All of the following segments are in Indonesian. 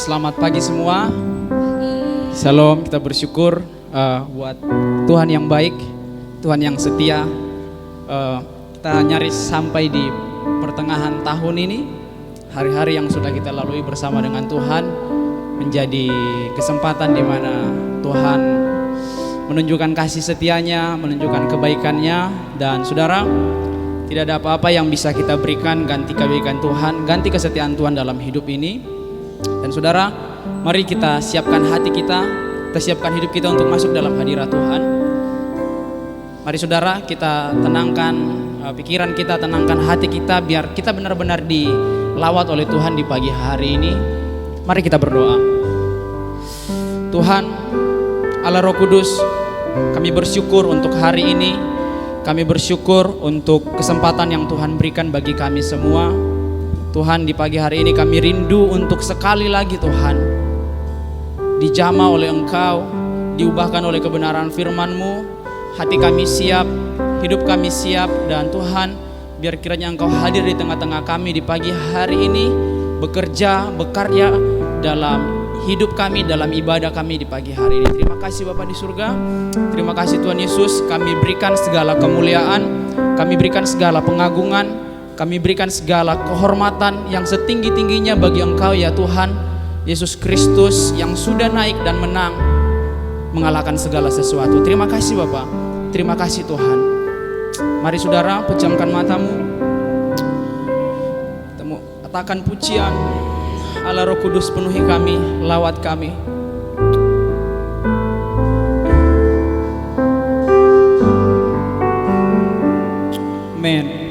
Selamat pagi semua. Shalom, kita bersyukur buat Tuhan yang baik, Tuhan yang setia. Kita nyaris sampai di pertengahan tahun ini. Hari-hari yang sudah kita lalui bersama dengan Tuhan menjadi kesempatan di mana Tuhan menunjukkan kasih setianya, menunjukkan kebaikannya. Dan saudara, tidak ada apa-apa yang bisa kita berikan ganti kebaikan Tuhan, ganti kesetiaan Tuhan dalam hidup ini. Dan saudara, mari kita siapkan hati kita siapkan hidup kita untuk masuk dalam hadirat Tuhan. Mari saudara, kita tenangkan pikiran kita, tenangkan hati kita, biar kita benar-benar dilawat oleh Tuhan di pagi hari ini. Mari kita berdoa. Tuhan, Allah Roh Kudus, kami bersyukur untuk hari ini. Kami bersyukur untuk kesempatan yang Tuhan berikan bagi kami semua. Tuhan, di pagi hari ini kami rindu untuk sekali lagi Tuhan dijamah oleh Engkau, diubahkan oleh kebenaran firman-Mu. Hati kami siap, hidup kami siap. Dan Tuhan, biar kiranya Engkau hadir di tengah-tengah kami di pagi hari ini, bekerja, bekarya dalam hidup kami, dalam ibadah kami di pagi hari ini. Terima kasih Bapa di surga. Terima kasih Tuhan Yesus. Kami berikan segala kemuliaan, kami berikan segala pengagungan, kami berikan segala kehormatan yang setinggi-tingginya bagi Engkau ya Tuhan Yesus Kristus, yang sudah naik dan menang mengalahkan segala sesuatu. Terima kasih Bapa, terima kasih Tuhan. Mari saudara, pejamkan matamu. Kita mau katakan pujian. Allah Roh Kudus, penuhi kami, lawat kami. Amen.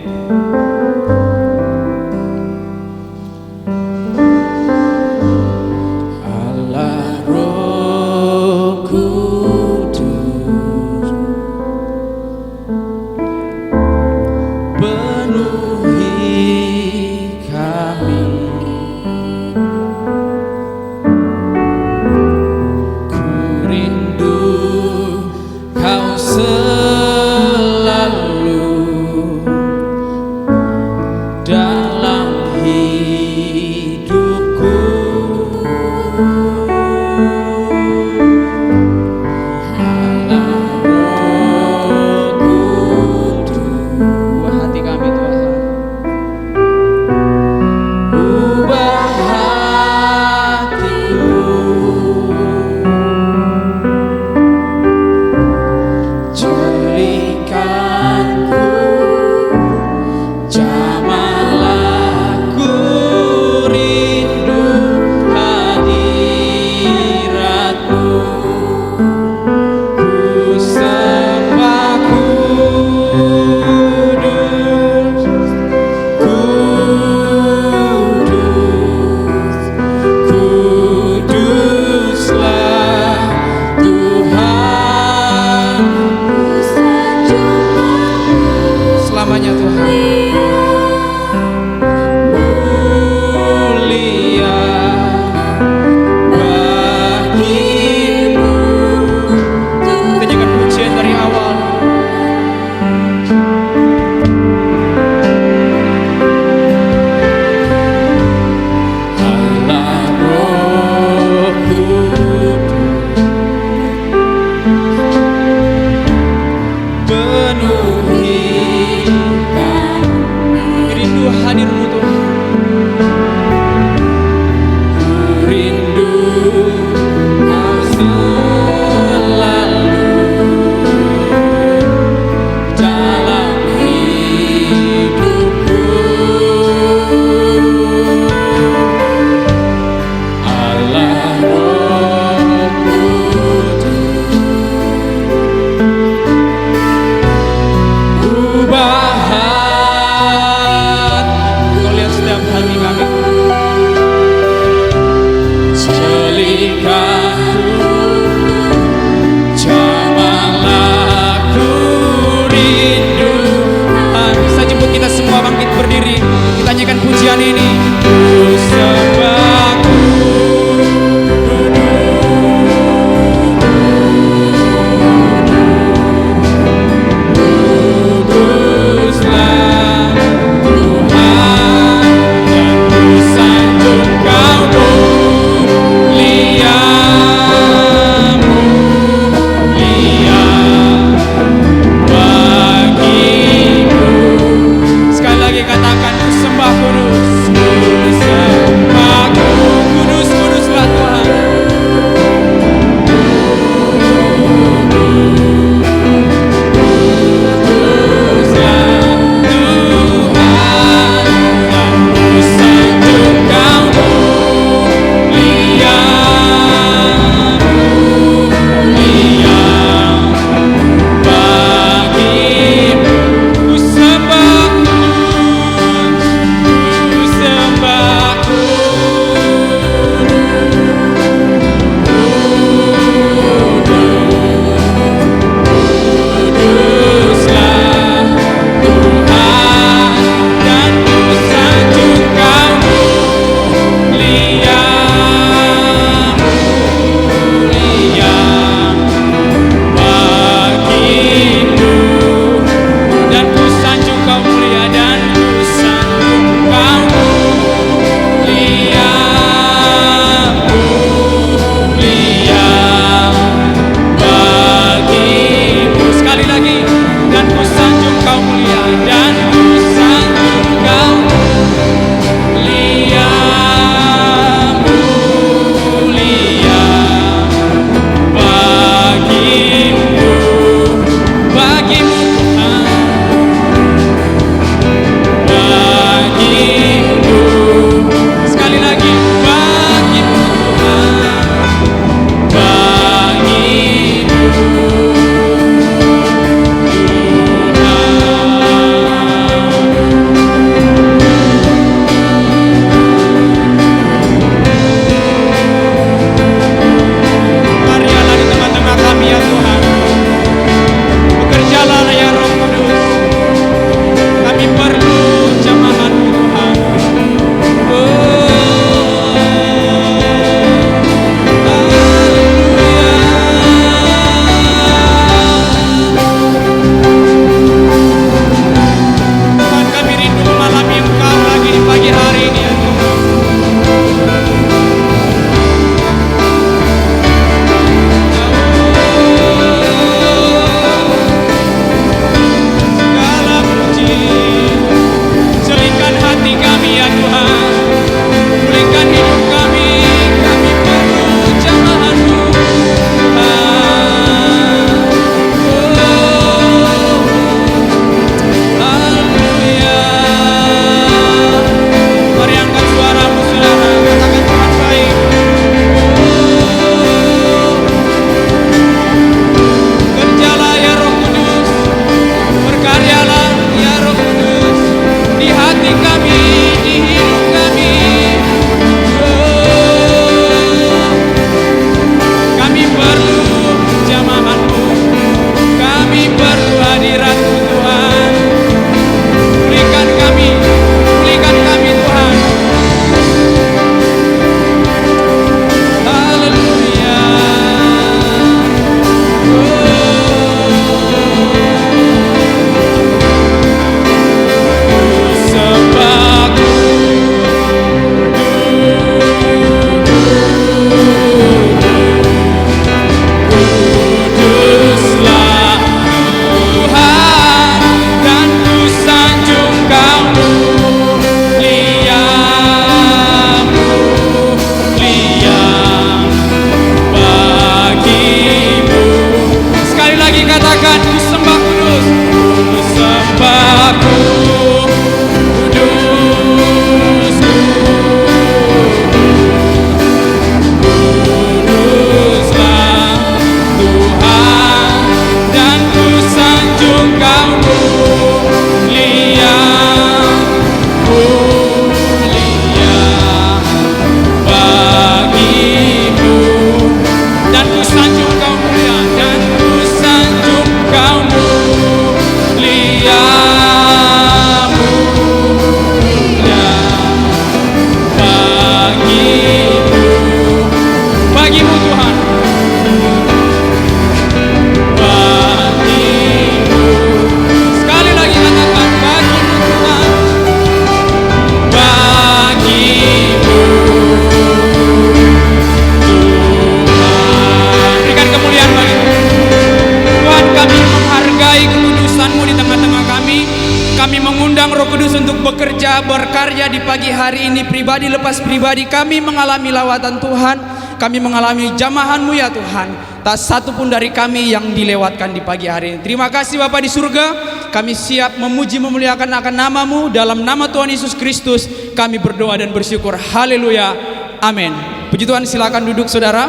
pribadi lepas pribadi kami mengalami lawatan Tuhan, kami mengalami jamahan-Mu ya Tuhan. Tak satu pun dari kami yang dilewatkan di pagi hari ini. Terima kasih Bapa di surga. Kami siap memuji memuliakan akan nama-Mu. Dalam nama Tuhan Yesus Kristus kami berdoa dan bersyukur. Haleluya. Amin. Puji Tuhan, silakan duduk saudara.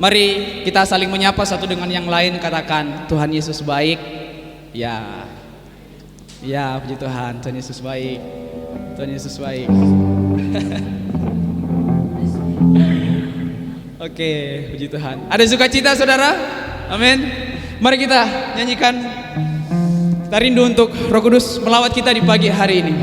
Mari kita saling menyapa satu dengan yang lain. Katakan, Tuhan Yesus baik. Ya, ya, puji Tuhan. Tuhan Yesus baik. Tuhan Yesus baik. Oke, puji Tuhan. Ada sukacita saudara? Amin. Mari kita nyanyikan. Kita rindu untuk Roh Kudus melawat kita di pagi hari ini.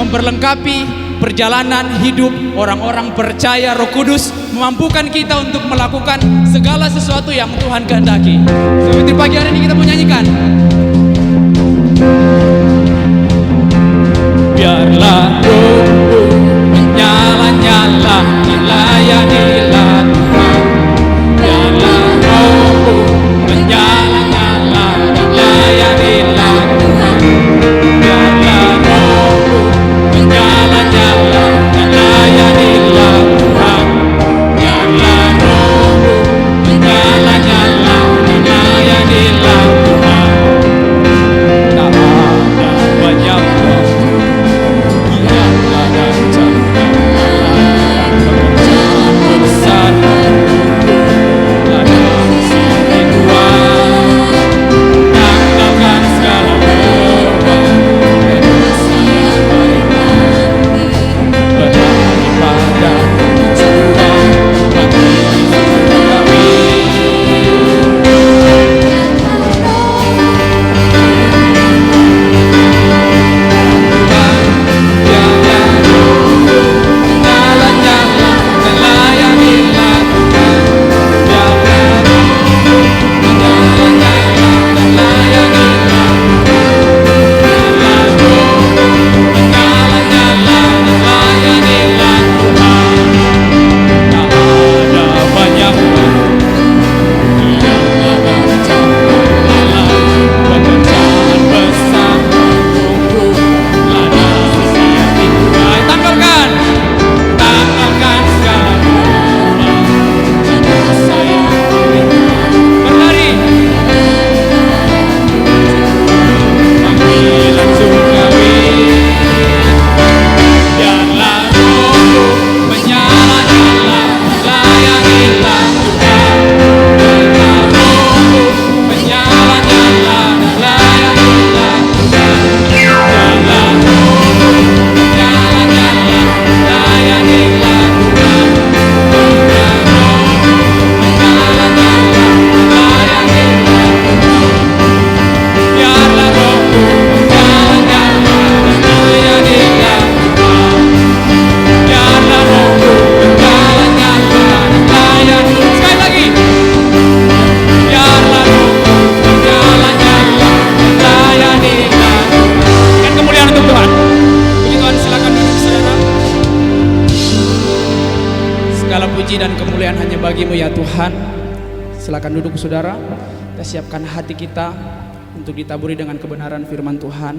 Memperlengkapi perjalanan hidup orang-orang percaya. Roh Kudus memampukan kita untuk melakukan segala sesuatu yang Tuhan kehendaki. Seperti pagi hari ini kita mau nyanyikan. Biarlah rohmu menyala-nyala melayanilah Tuhan. Biarlah rohmu menyala-nyala melayanilah Tuhan. Biarlah rohmu menyala-nyala melayanilah Tuhan. Biarlah rohmu menyala-nyala melayanilah Tuhan. puji dan kemuliaan hanya bagimu ya Tuhan. Silakan duduk saudara. Kita siapkan hati kita untuk ditaburi dengan kebenaran firman Tuhan.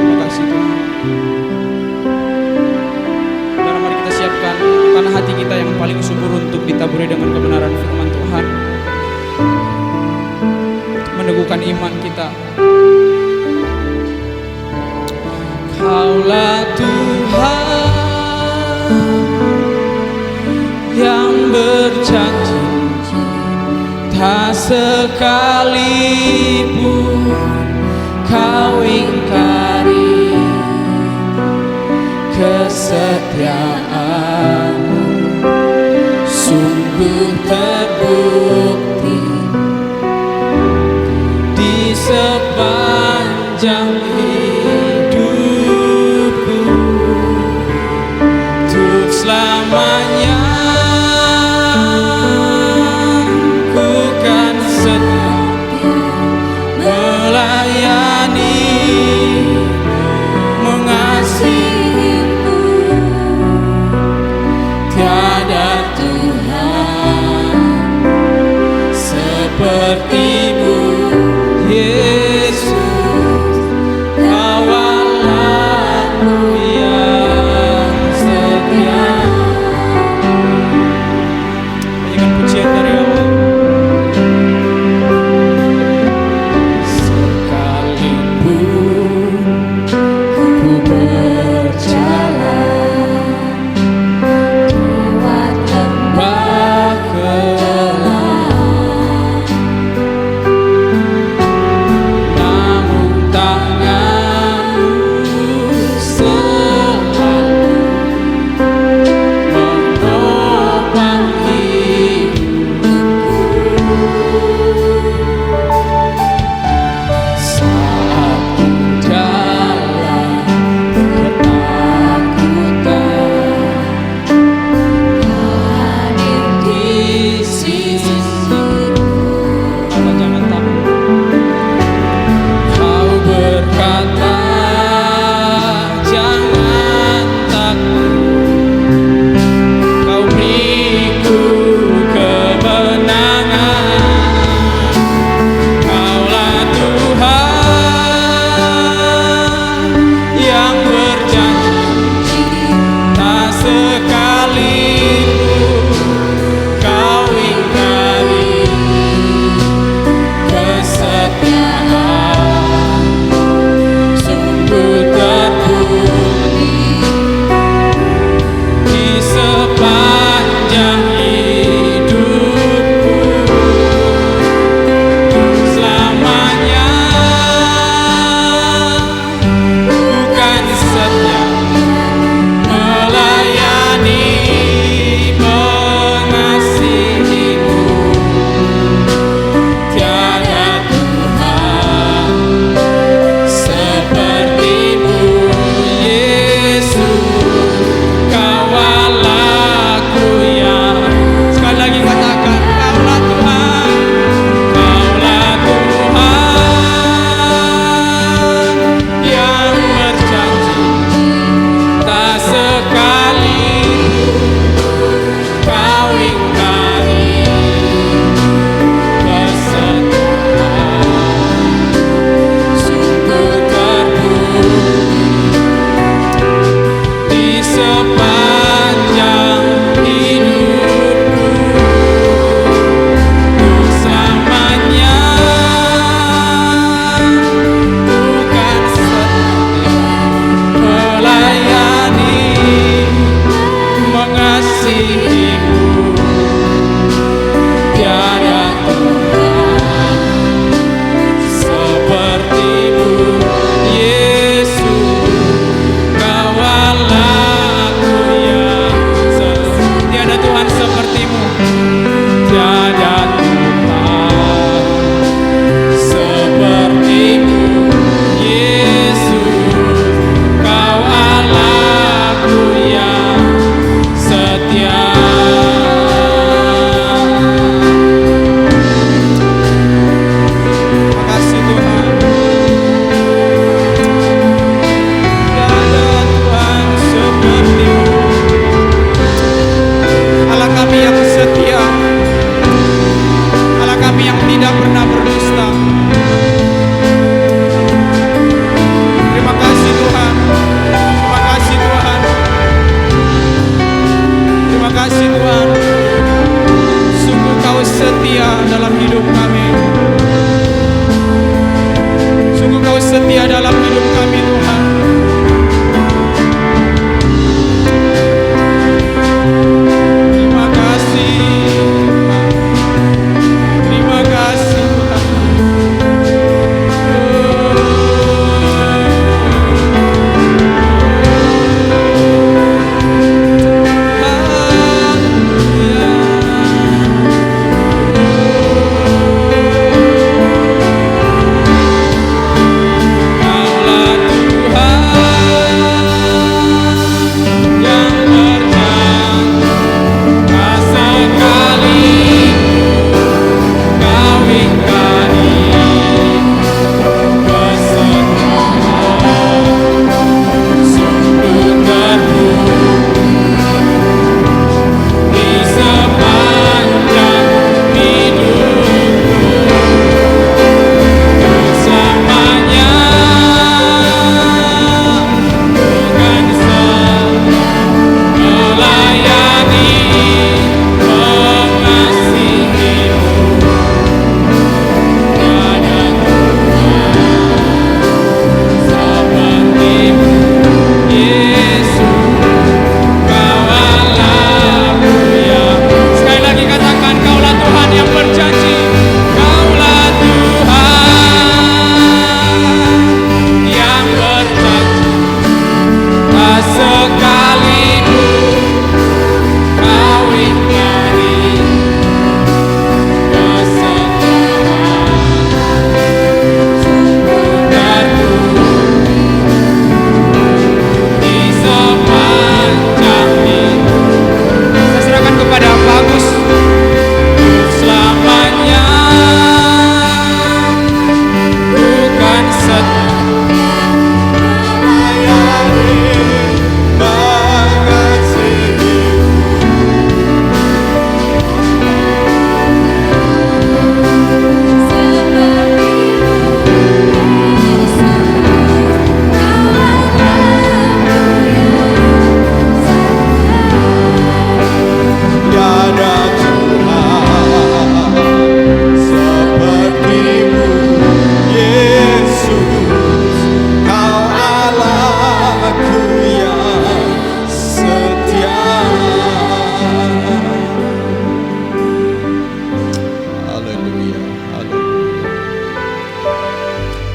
Terima kasih Tuhan. Saudara, mari kita siapkan tanah hati kita yang paling subur untuk ditaburi dengan kebenaran firman Tuhan, meneguhkan iman kita. Kaulah Tuhan yang berjanji, tak sekalipun kau ingkari kesetiaanmu, sungguh terbukti di sepanjang hidupku. Untuk selamanya ku kan setia melayani, mengasihimu. Tiada Tuhan sepertimu, Yesus.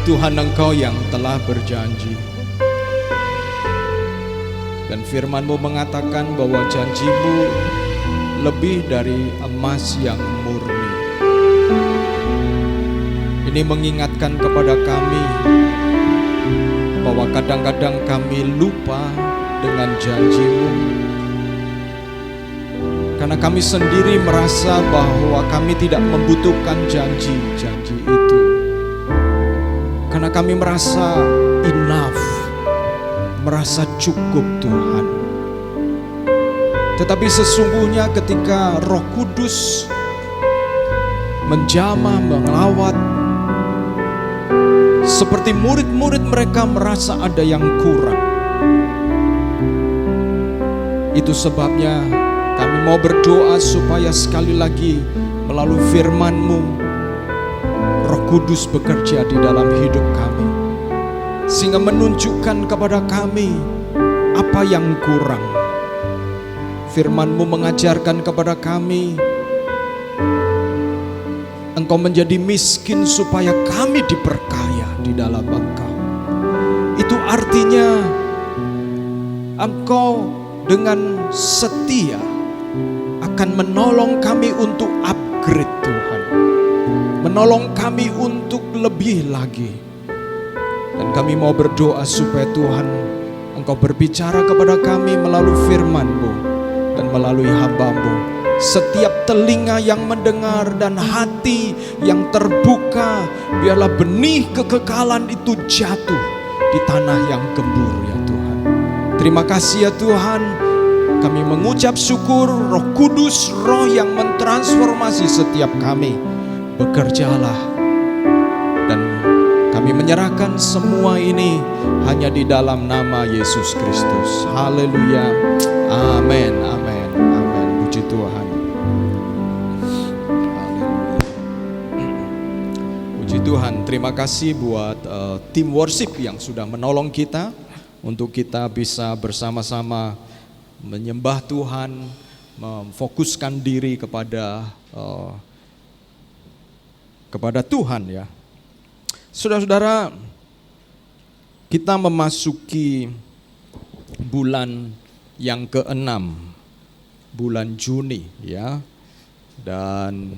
Tuhan, Engkau yang telah berjanji. Dan firman-Mu mengatakan bahwa janji-Mu lebih dari emas yang murni. Ini mengingatkan kepada kami bahwa kadang-kadang kami lupa dengan janji-Mu. Karena kami sendiri merasa bahwa kami tidak membutuhkan janji-janji itu. Karena kami merasa enough, merasa cukup Tuhan. Tetapi sesungguhnya ketika Roh Kudus menjamah, mengelawat, seperti murid-murid mereka merasa ada yang kurang. Itu sebabnya kami mau berdoa supaya sekali lagi melalui firman-Mu, Roh Kudus bekerja di dalam hidup kami. Sehingga menunjukkan kepada kami apa yang kurang. Firman-Mu mengajarkan kepada kami, Engkau menjadi miskin supaya kami diperkaya di dalam Engkau. Itu artinya Engkau dengan setia akan menolong kami untuk upgrade Tuhan. Menolong kami untuk lebih lagi. Dan kami mau berdoa supaya Tuhan Engkau berbicara kepada kami melalui firman-Mu dan melalui hamba-Mu. Setiap telinga yang mendengar dan hati yang terbuka, biarlah benih kekekalan itu jatuh di tanah yang gembur ya Tuhan. Terima kasih ya Tuhan. Kami mengucap syukur, Roh Kudus, Roh yang mentransformasi setiap kami. Bekerjalah. Dan kami menyerahkan semua ini hanya di dalam nama Yesus Kristus. Haleluya. Amin, amin, amin. Puji Tuhan. Puji Tuhan. Terima kasih buat tim worship yang sudah menolong kita untuk kita bisa bersama-sama menyembah Tuhan, memfokuskan diri kepada Tuhan ya. Saudara-saudara, kita memasuki bulan yang ke-6, bulan Juni ya. Dan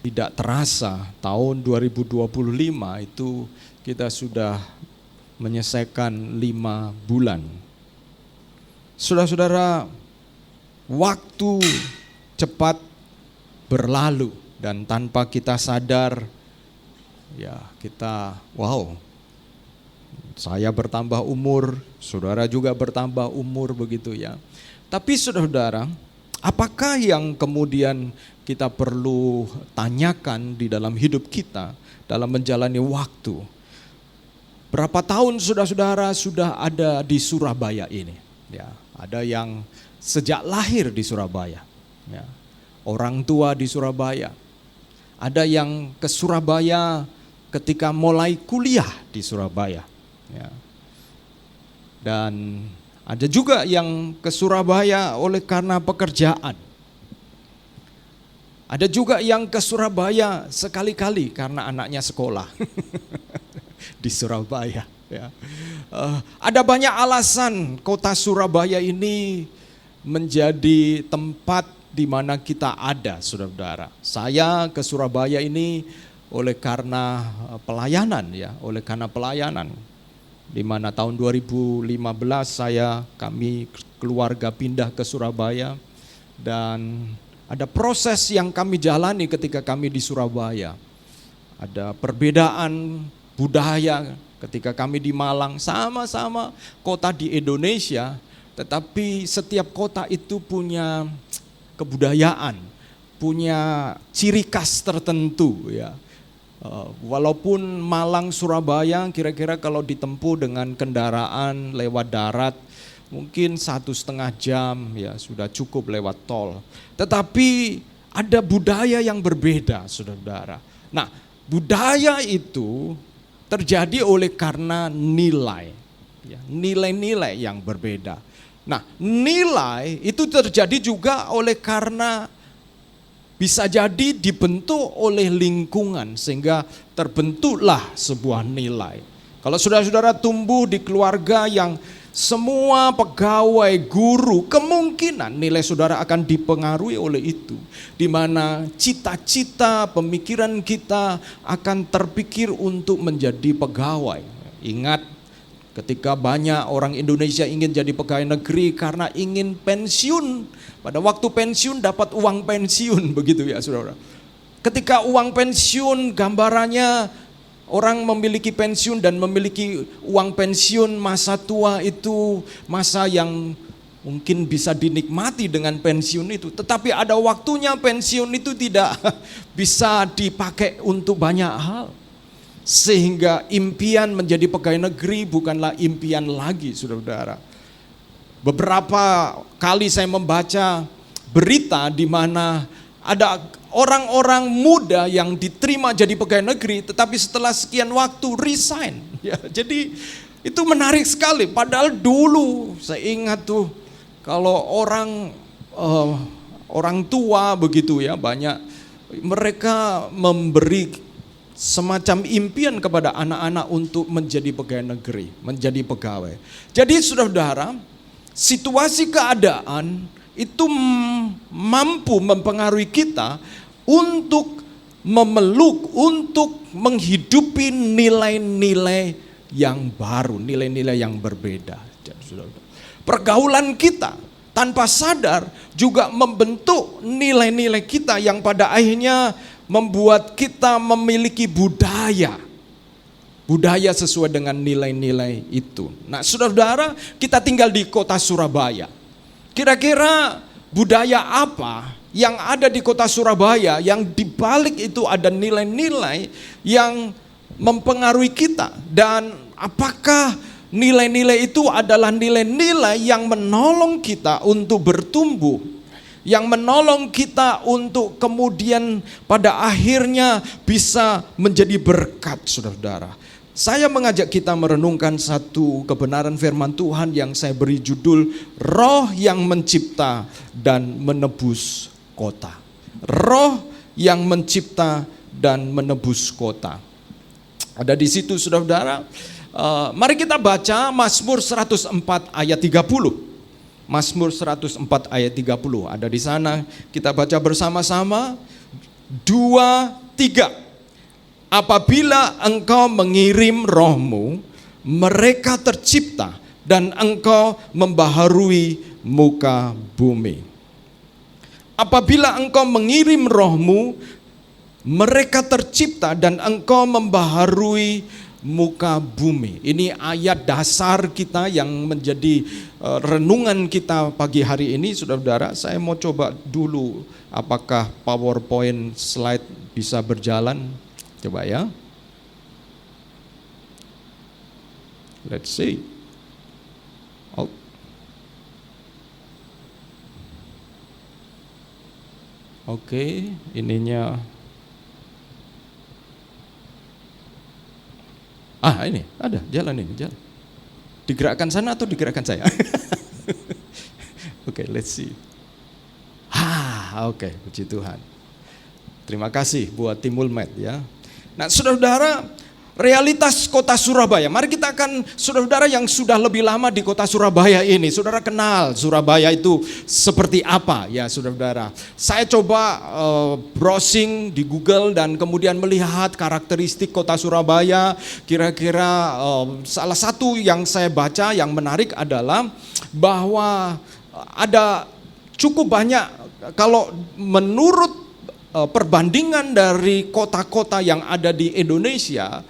tidak terasa tahun 2025 itu kita sudah menyelesaikan 5 bulan. Saudara-saudara, waktu cepat berlalu dan tanpa kita sadar, ya kita, wow, saya bertambah umur, saudara juga bertambah umur begitu ya. Tapi saudara-saudara, apakah yang kemudian kita perlu tanyakan di dalam hidup kita dalam menjalani waktu? Berapa tahun saudara-saudara sudah ada di Surabaya ini? Ya, ada yang sejak lahir di Surabaya, ya. Orang tua di Surabaya. Ada yang ke Surabaya ketika mulai kuliah di Surabaya. Ya. Dan ada juga yang ke Surabaya oleh karena pekerjaan. Ada juga yang ke Surabaya sekali-kali karena anaknya sekolah di Surabaya. Ya. Ada banyak alasan kota Surabaya ini menjadi tempat di mana kita ada, saudara-saudara. Saya ke Surabaya ini oleh karena pelayanan ya, oleh karena pelayanan. Di mana tahun 2015 kami keluarga pindah ke Surabaya dan ada proses yang kami jalani ketika kami di Surabaya. Ada perbedaan budaya ketika kami di Malang, sama-sama kota di Indonesia, tetapi setiap kota itu punya kebudayaan, punya ciri khas tertentu ya. Walaupun Malang Surabaya kira-kira kalau ditempuh dengan kendaraan lewat darat mungkin 1,5 jam ya sudah cukup lewat tol. Tetapi ada budaya yang berbeda, saudara-saudara. Nah, budaya itu terjadi oleh karena nilai, ya, nilai-nilai yang berbeda. Nah, nilai itu terjadi juga oleh karena bisa jadi dibentuk oleh lingkungan sehingga terbentuklah sebuah nilai. Kalau saudara-saudara tumbuh di keluarga yang semua pegawai, guru, kemungkinan nilai saudara akan dipengaruhi oleh itu. Di mana cita-cita, pemikiran kita akan terpikir untuk menjadi pegawai. Ingat, ketika banyak orang Indonesia ingin jadi pegawai negeri karena ingin pensiun. Pada waktu pensiun dapat uang pensiun, begitu ya saudara. Ketika uang pensiun, gambarannya orang memiliki pensiun dan memiliki uang pensiun masa tua itu masa yang mungkin bisa dinikmati dengan pensiun itu. Tetapi ada waktunya pensiun itu tidak bisa dipakai untuk banyak hal. Sehingga impian menjadi pegawai negeri bukanlah impian lagi, saudara-saudara. Beberapa kali saya membaca berita di mana ada orang-orang muda yang diterima jadi pegawai negeri, tetapi setelah sekian waktu resign. Ya, jadi itu menarik sekali. Padahal dulu saya ingat tuh kalau orang tua begitu ya, banyak mereka memberi semacam impian kepada anak-anak untuk menjadi pegawai negeri, menjadi pegawai. Jadi saudara-saudara, situasi keadaan itu mampu mempengaruhi kita untuk memeluk, untuk menghidupi nilai-nilai yang baru, nilai-nilai yang berbeda. Pergaulan kita tanpa sadar juga membentuk nilai-nilai kita yang pada akhirnya membuat kita memiliki budaya sesuai dengan nilai-nilai itu. Nah, saudara-saudara, kita tinggal di kota Surabaya. Kira-kira budaya apa yang ada di kota Surabaya yang dibalik itu ada nilai-nilai yang mempengaruhi kita? Dan apakah nilai-nilai itu adalah nilai-nilai yang menolong kita untuk bertumbuh, yang menolong kita untuk kemudian pada akhirnya bisa menjadi berkat, saudara-saudara? Saya mengajak kita merenungkan satu kebenaran firman Tuhan yang saya beri judul Roh yang mencipta dan menebus kota. Roh yang mencipta dan menebus kota. Ada di situ saudara-saudara. Mari kita baca Mazmur 104 ayat 30. Mazmur 104 ayat 30. Ada di sana, kita baca bersama-sama. 2, 3. Apabila engkau mengirim rohmu, mereka tercipta dan engkau membaharui muka bumi. Apabila engkau mengirim rohmu, mereka tercipta dan engkau membaharui muka bumi. Ini ayat dasar kita yang menjadi renungan kita pagi hari ini, saudara-saudara. Saya mau coba dulu apakah PowerPoint slide bisa berjalan. Coba ya. Let's see. Oh. Oke, ininya. Ini ada, jalan ini, jalan. Digerakkan sana atau digerakkan saya? Oke, let's see. Oke, puji Tuhan. Terima kasih buat Timul Med ya. Nah, saudara-saudara, realitas kota Surabaya. Mari kita akan, saudara-saudara yang sudah lebih lama di kota Surabaya ini, saudara kenal Surabaya itu seperti apa ya saudara-saudara. Saya coba browsing di Google dan kemudian melihat karakteristik kota Surabaya. Kira-kira salah satu yang saya baca yang menarik adalah bahwa ada cukup banyak, kalau menurut perbandingan dari kota-kota yang ada di Indonesia,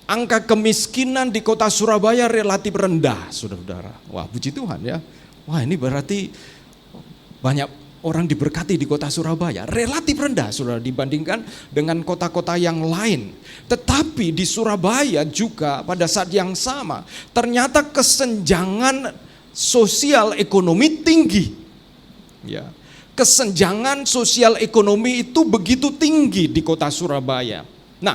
angka kemiskinan di kota Surabaya relatif rendah, saudara-saudara. Wah, puji Tuhan ya. Wah, ini berarti banyak orang diberkati di kota Surabaya. Relatif rendah, saudara, dibandingkan dengan kota-kota yang lain. Tetapi di Surabaya juga pada saat yang sama, ternyata kesenjangan sosial ekonomi tinggi. Ya. Kesenjangan sosial ekonomi itu begitu tinggi di kota Surabaya. Nah,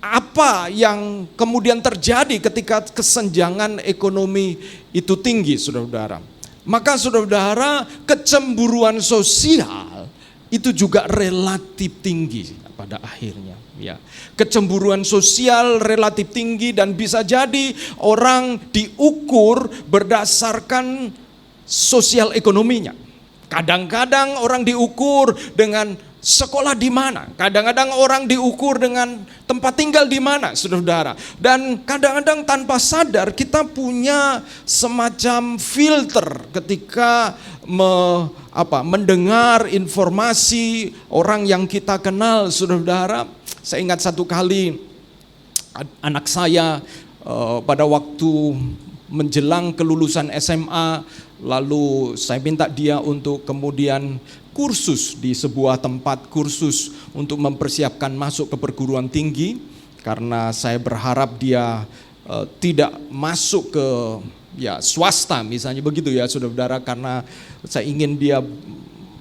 apa yang kemudian terjadi ketika kesenjangan ekonomi itu tinggi, saudara-saudara? Maka saudara-saudara, kecemburuan sosial itu juga relatif tinggi pada akhirnya. Ya, kecemburuan sosial relatif tinggi dan bisa jadi orang diukur berdasarkan sosial ekonominya. Kadang-kadang orang diukur dengan sekolah di mana, kadang-kadang orang diukur dengan tempat tinggal di mana, saudara. Dan kadang-kadang tanpa sadar kita punya semacam filter ketika mendengar informasi orang yang kita kenal, saudara. Saya ingat satu kali anak saya pada waktu menjelang kelulusan SMA, lalu saya minta dia untuk kemudian kursus di sebuah tempat kursus untuk mempersiapkan masuk ke perguruan tinggi, karena saya berharap dia tidak masuk ke swasta misalnya begitu ya saudara, karena saya ingin dia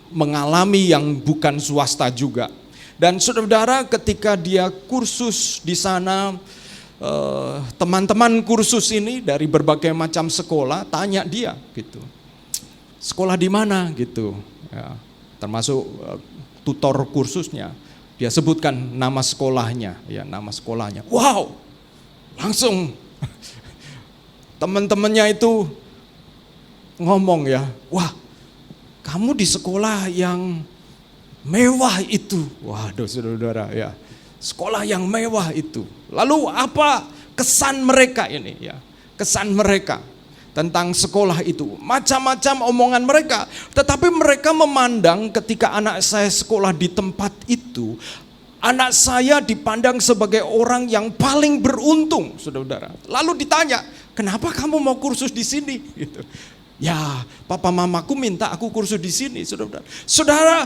mengalami yang bukan swasta juga. Dan saudara, ketika dia kursus di sana, teman-teman kursus ini dari berbagai macam sekolah tanya dia gitu, sekolah di mana gitu ya, termasuk tutor kursusnya. Dia sebutkan nama sekolahnya, ya nama sekolahnya. Wow, langsung teman-temannya itu ngomong ya, wah kamu di sekolah yang mewah itu. Waduh saudara ya, sekolah yang mewah itu. Lalu apa kesan mereka ini ya, kesan mereka tentang sekolah itu, macam-macam omongan mereka. Tetapi mereka memandang ketika anak saya sekolah di tempat itu, anak saya dipandang sebagai orang yang paling beruntung, saudara. Lalu ditanya, kenapa kamu mau kursus di sini? Gitu. Ya, papa mamaku minta aku kursus di sini, saudara. Saudara,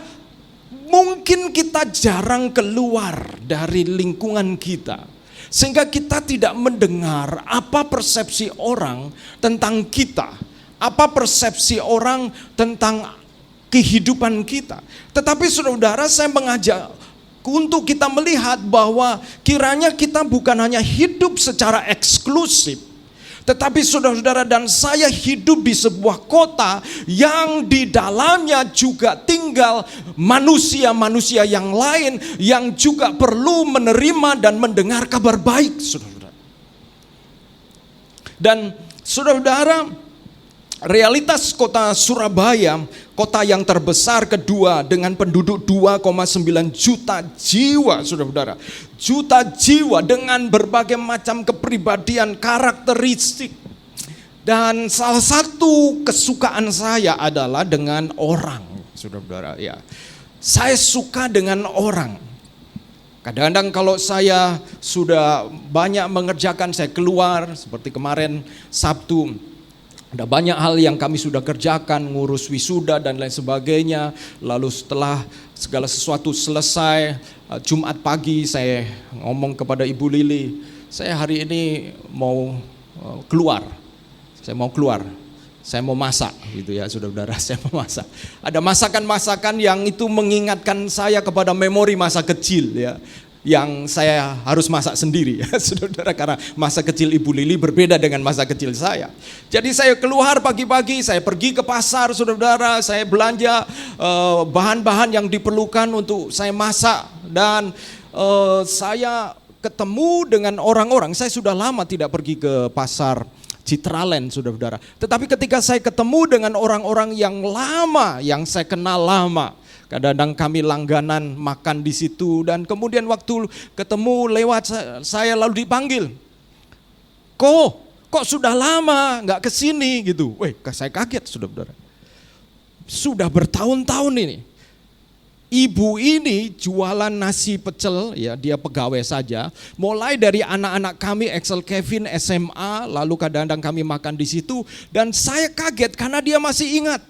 mungkin kita jarang keluar dari lingkungan kita, sehingga kita tidak mendengar apa persepsi orang tentang kita, apa persepsi orang tentang kehidupan kita. Tetapi saudara, saya mengajak untuk kita melihat bahwa kiranya kita bukan hanya hidup secara eksklusif, tetapi saudara-saudara dan saya hidup di sebuah kota yang di dalamnya juga tinggal manusia-manusia yang lain yang juga perlu menerima dan mendengar kabar baik, saudara. Dan saudara, realitas kota Surabaya, kota yang terbesar kedua dengan penduduk 2,9 juta jiwa, saudara. Juta jiwa dengan berbagai macam kepribadian, karakteristik. Dan salah satu kesukaan saya adalah dengan orang, saudara. Ya, saya suka dengan orang. Kadang-kadang kalau saya sudah banyak mengerjakan, saya keluar, seperti kemarin Sabtu. Ada banyak hal yang kami sudah kerjakan, ngurus wisuda dan lain sebagainya. Lalu setelah segala sesuatu selesai, Jumat pagi saya ngomong kepada Ibu Lili, saya hari ini mau keluar. Saya mau masak gitu ya saudara, saya mau masak. Ada masakan-masakan yang itu mengingatkan saya kepada memori masa kecil ya, yang saya harus masak sendiri ya saudara, karena masa kecil Ibu Lili berbeda dengan masa kecil saya. Jadi saya keluar pagi-pagi, saya pergi ke pasar saudara, saya belanja bahan-bahan yang diperlukan untuk saya masak. Dan saya ketemu dengan orang-orang, saya sudah lama tidak pergi ke pasar Citraland saudara. Tetapi ketika saya ketemu dengan orang-orang yang lama, yang saya kenal lama, kadang-kadang kami langganan makan di situ, dan kemudian waktu ketemu lewat saya lalu dipanggil, kok sudah lama nggak kesini gitu. Saya kaget saudara. Sudah bertahun-tahun ini. Ibu ini jualan nasi pecel, ya dia pegawai saja. Mulai dari anak-anak kami, Excel Kevin, SMA, lalu kadang-kadang kami makan di situ. Dan saya kaget karena dia masih ingat.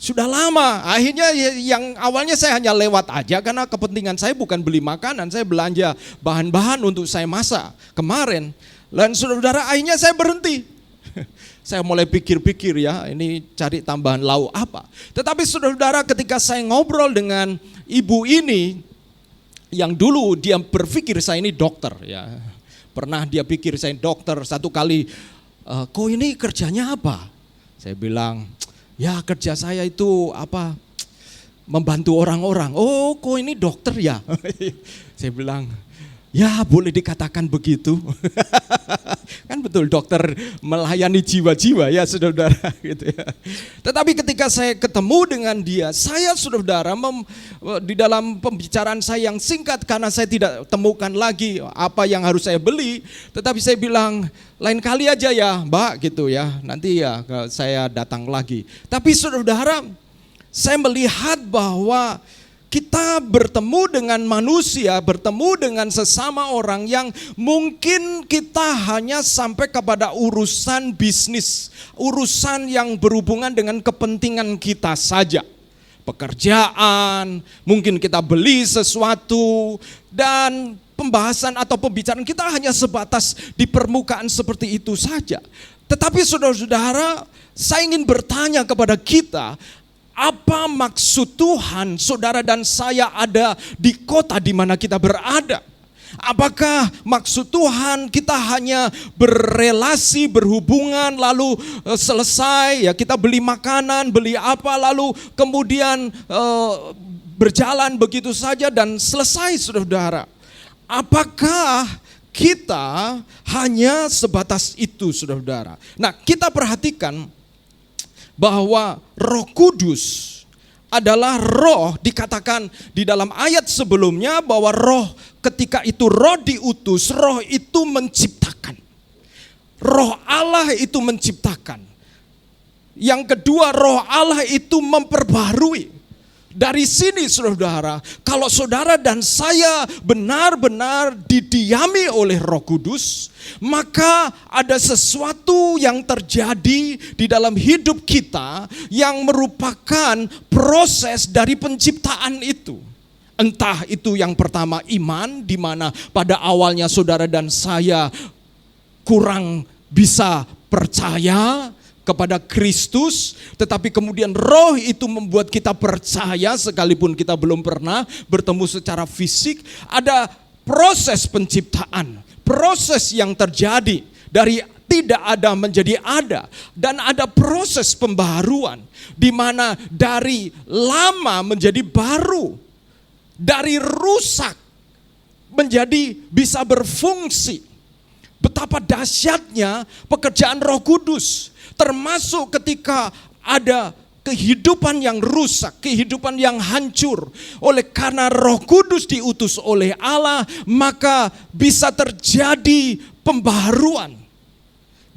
Sudah lama. Akhirnya yang awalnya saya hanya lewat aja karena kepentingan saya bukan beli makanan, saya belanja bahan-bahan untuk saya masak kemarin. Dan saudara, akhirnya saya berhenti. Saya mulai pikir-pikir ya, ini cari tambahan lauk apa. Tetapi saudara, ketika saya ngobrol dengan ibu ini, yang dulu dia berpikir saya ini dokter ya. Pernah dia pikir saya dokter. Satu kali, kok ini kerjanya apa? Saya bilang, ya kerja saya itu apa? membantu orang-orang. Oh, kok ini dokter ya? Saya bilang, ya boleh dikatakan begitu. Kan betul, dokter melayani jiwa-jiwa ya saudara-saudara gitu ya. Tetapi ketika saya ketemu dengan dia, saya saudara-saudara di dalam pembicaraan saya yang singkat, karena saya tidak temukan lagi apa yang harus saya beli, tetapi saya bilang, lain kali aja ya Mbak gitu ya, nanti ya saya datang lagi. Tapi saudara-saudara, saya melihat bahwa kita bertemu dengan manusia, bertemu dengan sesama orang yang mungkin kita hanya sampai kepada urusan bisnis, urusan yang berhubungan dengan kepentingan kita saja. Pekerjaan, mungkin kita beli sesuatu, dan pembahasan atau pembicaraan kita hanya sebatas di permukaan seperti itu saja. Tetapi saudara-saudara, saya ingin bertanya kepada kita, apa maksud Tuhan saudara dan saya ada di kota di mana kita berada? Apakah maksud Tuhan kita hanya berrelasi, berhubungan, lalu selesai ya, kita beli makanan, beli apa, lalu kemudian berjalan begitu saja dan selesai saudara-saudara? Apakah kita hanya sebatas itu saudara-saudara? Nah, kita perhatikan bahwa Roh Kudus adalah roh, dikatakan di dalam ayat sebelumnya bahwa roh, ketika itu roh diutus, roh itu menciptakan. Roh Allah itu menciptakan. Yang kedua, roh Allah itu memperbarui. Dari sini saudara, kalau saudara dan saya benar-benar didiami oleh Roh Kudus, maka ada sesuatu yang terjadi di dalam hidup kita yang merupakan proses dari penciptaan itu. Entah itu yang pertama iman, di mana pada awalnya saudara dan saya kurang bisa percaya kepada Kristus, tetapi kemudian roh itu membuat kita percaya sekalipun kita belum pernah bertemu secara fisik. Ada proses penciptaan, proses yang terjadi dari tidak ada menjadi ada, dan ada proses pembaharuan di mana dari lama menjadi baru, dari rusak menjadi bisa berfungsi. Betapa dahsyatnya pekerjaan Roh Kudus, termasuk ketika ada kehidupan yang rusak, kehidupan yang hancur. Oleh karena Roh Kudus diutus oleh Allah, maka bisa terjadi pembaharuan.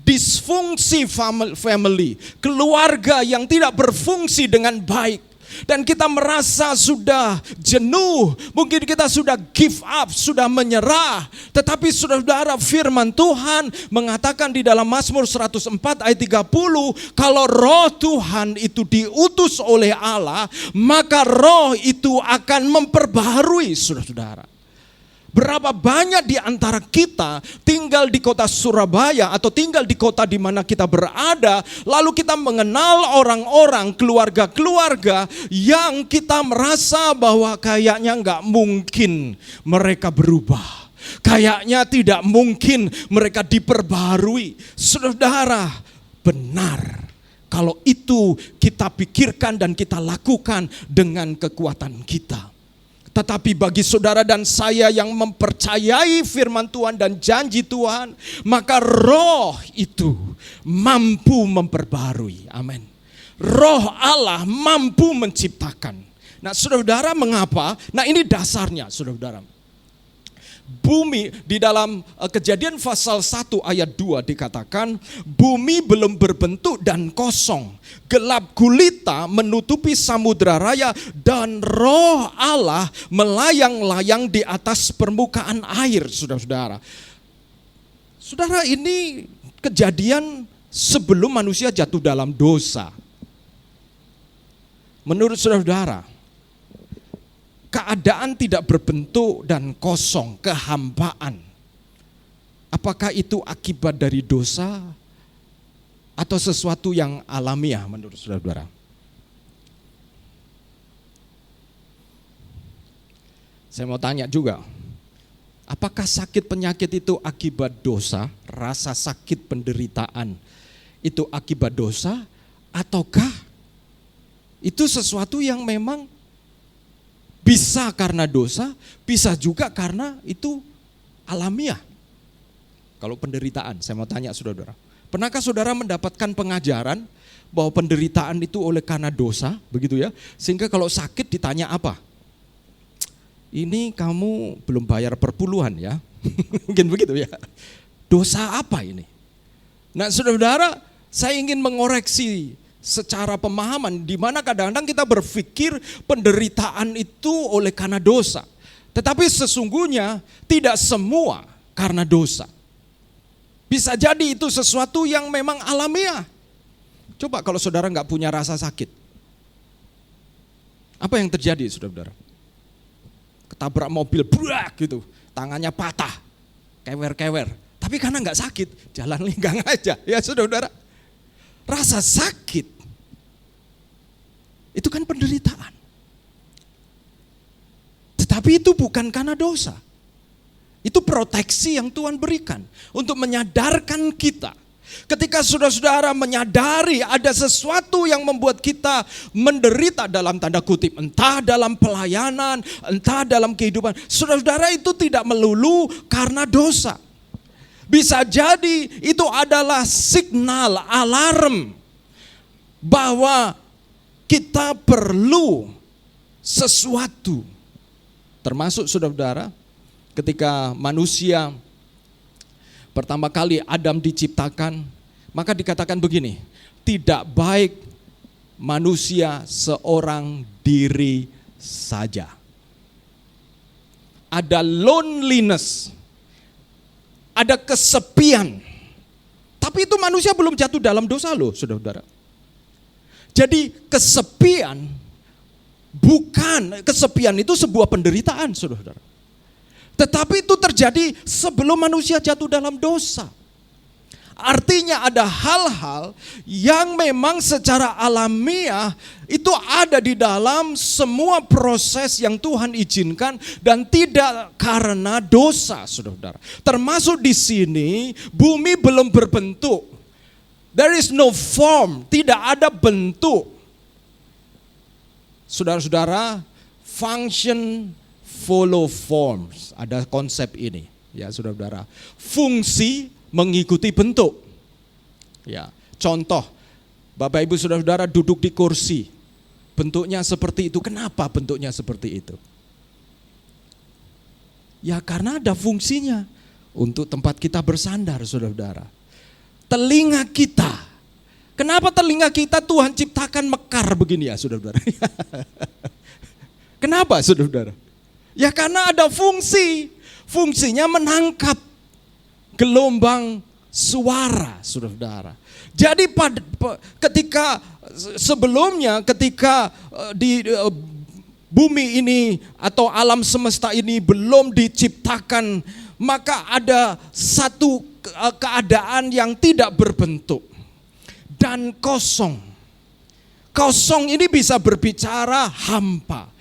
Disfungsi family, keluarga yang tidak berfungsi dengan baik. Dan kita merasa sudah jenuh, mungkin kita sudah give up, sudah menyerah. Tetapi saudara, firman Tuhan mengatakan di dalam Mazmur 104 ayat 30, kalau roh Tuhan itu diutus oleh Allah, maka roh itu akan memperbaharui saudara-saudara. Berapa banyak di antara kita tinggal di kota Surabaya atau tinggal di kota di mana kita berada, lalu kita mengenal orang-orang, keluarga-keluarga yang kita merasa bahwa kayaknya nggak mungkin mereka berubah. Kayaknya tidak mungkin mereka diperbaharui. Saudara, benar kalau itu kita pikirkan dan kita lakukan dengan kekuatan kita. Tetapi bagi saudara dan saya yang mempercayai firman Tuhan dan janji Tuhan, maka roh itu mampu memperbarui. Amin. Roh Allah mampu menciptakan. Nah saudara, mengapa? Nah ini dasarnya saudara. Bumi di dalam Kejadian pasal 1 ayat 2 dikatakan, bumi belum berbentuk dan kosong, gelap gulita menutupi samudra raya, dan roh Allah melayang-layang di atas permukaan air. Saudara-saudara, saudara, ini kejadian sebelum manusia jatuh dalam dosa. Menurut saudara, keadaan tidak berbentuk dan kosong, kehampaan. Apakah itu akibat dari dosa atau sesuatu yang alamiah menurut saudara? Saya mau tanya juga, apakah sakit penyakit itu akibat dosa? Rasa sakit penderitaan itu akibat dosa? Ataukah itu sesuatu yang memang Bisa karena dosa, bisa juga karena itu alamiah. Kalau penderitaan, saya mau tanya saudara, pernahkah saudara mendapatkan pengajaran bahwa penderitaan itu oleh karena dosa, begitu ya? Sehingga kalau sakit ditanya apa? Ini kamu belum bayar perpuluhan ya? Mungkin begitu ya. Dosa apa ini? Nah saudara, saya ingin mengoreksi secara pemahaman di mana kadang-kadang kita berpikir penderitaan itu oleh karena dosa. Tetapi sesungguhnya tidak semua karena dosa. Bisa jadi itu sesuatu yang memang alamiah. Coba kalau saudara nggak punya rasa sakit, apa yang terjadi saudara? Ketabrak mobil, buak gitu, tangannya patah, kewer-kewer. Tapi karena nggak sakit, jalan linggang aja, ya saudara. Rasa sakit itu kan penderitaan. Tetapi itu bukan karena dosa. Itu proteksi yang Tuhan berikan untuk menyadarkan kita. Ketika saudara-saudara menyadari ada sesuatu yang membuat kita menderita dalam tanda kutip, entah dalam pelayanan, entah dalam kehidupan, saudara-saudara itu tidak melulu karena dosa. Bisa jadi itu adalah signal, alarm bahwa kita perlu sesuatu. Termasuk saudara-saudara, ketika manusia pertama kali Adam diciptakan, maka dikatakan begini, tidak baik manusia seorang diri saja. Ada loneliness, ada kesepian. Tapi itu manusia belum jatuh dalam dosa loh, saudara-saudara. Jadi kesepian itu sebuah penderitaan, saudara-saudara. Tetapi itu terjadi sebelum manusia jatuh dalam dosa. Artinya ada hal-hal yang memang secara alamiah itu ada di dalam semua proses yang Tuhan izinkan dan tidak karena dosa, saudara-saudara. Termasuk di sini bumi belum berbentuk. There is no form, tidak ada bentuk. Saudara-saudara, function follow forms, ada konsep ini, ya saudara-saudara. Fungsi mengikuti bentuk. Ya, contoh, Bapak Ibu saudara-saudara duduk di kursi, bentuknya seperti itu. Kenapa bentuknya seperti itu? Ya karena ada fungsinya untuk tempat kita bersandar, saudara-saudara. Telinga kita, kenapa telinga kita Tuhan ciptakan mekar begini ya, saudara-saudara? Kenapa, saudara-saudara? Ya karena ada fungsi. Fungsinya menangkap gelombang suara, saudara-saudara. Jadi ketika sebelumnya, ketika di bumi ini atau alam semesta ini belum diciptakan, maka ada satu keadaan yang tidak berbentuk dan kosong. Kosong ini bisa berbicara hampa.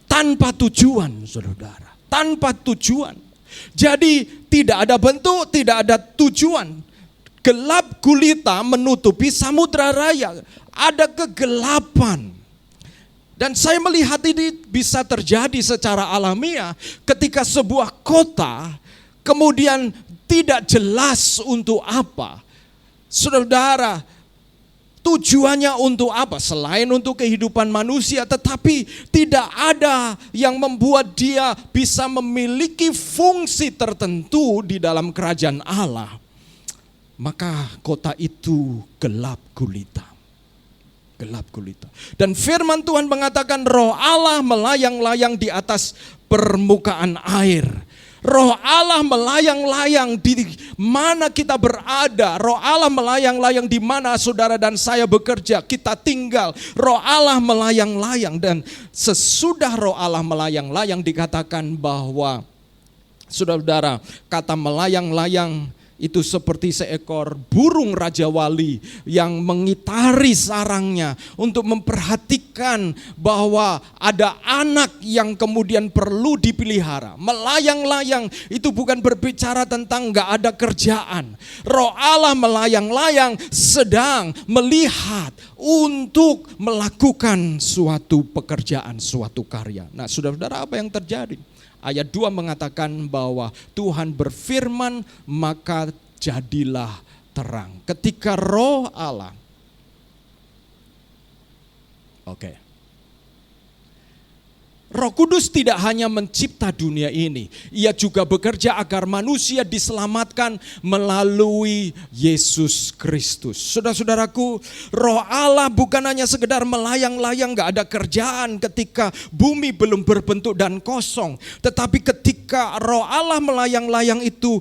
Tanpa tujuan, saudara, tanpa tujuan. Jadi tidak ada bentuk, tidak ada tujuan. Gelap gulita menutupi samudra raya. Ada kegelapan. Dan saya melihat ini bisa terjadi secara alamiah ketika sebuah kota kemudian tidak jelas untuk apa. Saudara, tujuannya untuk apa? Selain untuk kehidupan manusia, tetapi tidak ada yang membuat dia bisa memiliki fungsi tertentu di dalam kerajaan Allah. Maka kota itu gelap gulita. Gelap gulita. Dan firman Tuhan mengatakan roh Allah melayang-layang di atas permukaan air. Roh Allah melayang-layang di mana kita berada. Roh Allah melayang-layang di mana saudara dan saya bekerja, kita tinggal. Roh Allah melayang-layang, dan sesudah roh Allah melayang-layang dikatakan bahwa saudara-saudara, kata melayang-layang itu seperti seekor burung Raja Wali yang mengitari sarangnya untuk memperhatikan bahwa ada anak yang kemudian perlu dipelihara. Melayang-layang itu bukan berbicara tentang gak ada kerjaan. Roh Allah melayang-layang sedang melihat untuk melakukan suatu pekerjaan, suatu karya. Nah, saudara-saudara, apa yang terjadi? Ayat 2 mengatakan bahwa Tuhan berfirman, maka jadilah terang. Ketika Roh Allah, Roh Kudus tidak hanya mencipta dunia ini, Ia juga bekerja agar manusia diselamatkan melalui Yesus Kristus. Saudara-saudaraku, Roh Allah bukan hanya sekedar melayang-layang, gak ada kerjaan ketika bumi belum berbentuk dan kosong. Tetapi ketika Roh Allah melayang-layang itu,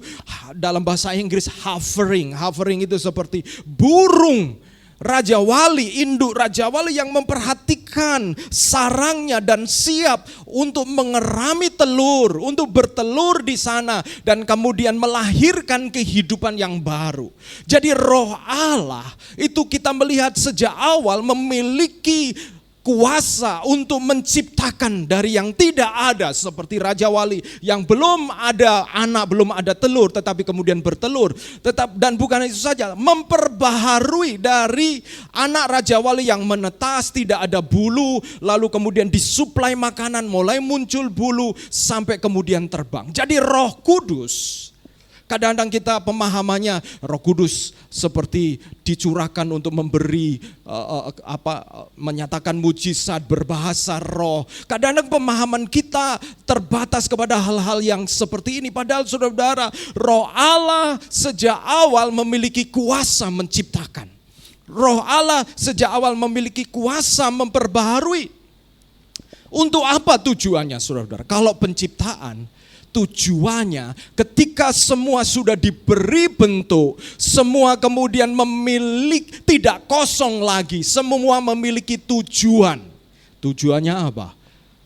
dalam bahasa Inggris hovering itu seperti burung Raja Wali, induk Raja Wali yang memperhatikan sarangnya dan siap untuk mengerami telur, untuk bertelur di sana dan kemudian melahirkan kehidupan yang baru. Jadi Roh Allah itu kita melihat sejak awal memiliki kuasa untuk menciptakan dari yang tidak ada, seperti Raja Wali yang belum ada anak, belum ada telur, tetapi kemudian bertelur. Dan bukan itu saja, memperbaharui dari anak Raja Wali yang menetas, tidak ada bulu, lalu kemudian disuplai makanan, mulai muncul bulu, sampai kemudian terbang. Jadi Roh Kudus, kadang-kadang kita pemahamannya Roh Kudus seperti dicurahkan untuk memberi menyatakan mujizat, berbahasa roh. Kadang-kadang pemahaman kita terbatas kepada hal-hal yang seperti ini. Padahal saudara-saudara, Roh Allah sejak awal memiliki kuasa menciptakan. Roh Allah sejak awal memiliki kuasa memperbaharui. Untuk apa tujuannya, saudara-saudara? Kalau penciptaan, tujuannya ketika semua sudah diberi bentuk, semua kemudian memiliki, tidak kosong lagi, semua memiliki tujuan. Tujuannya apa?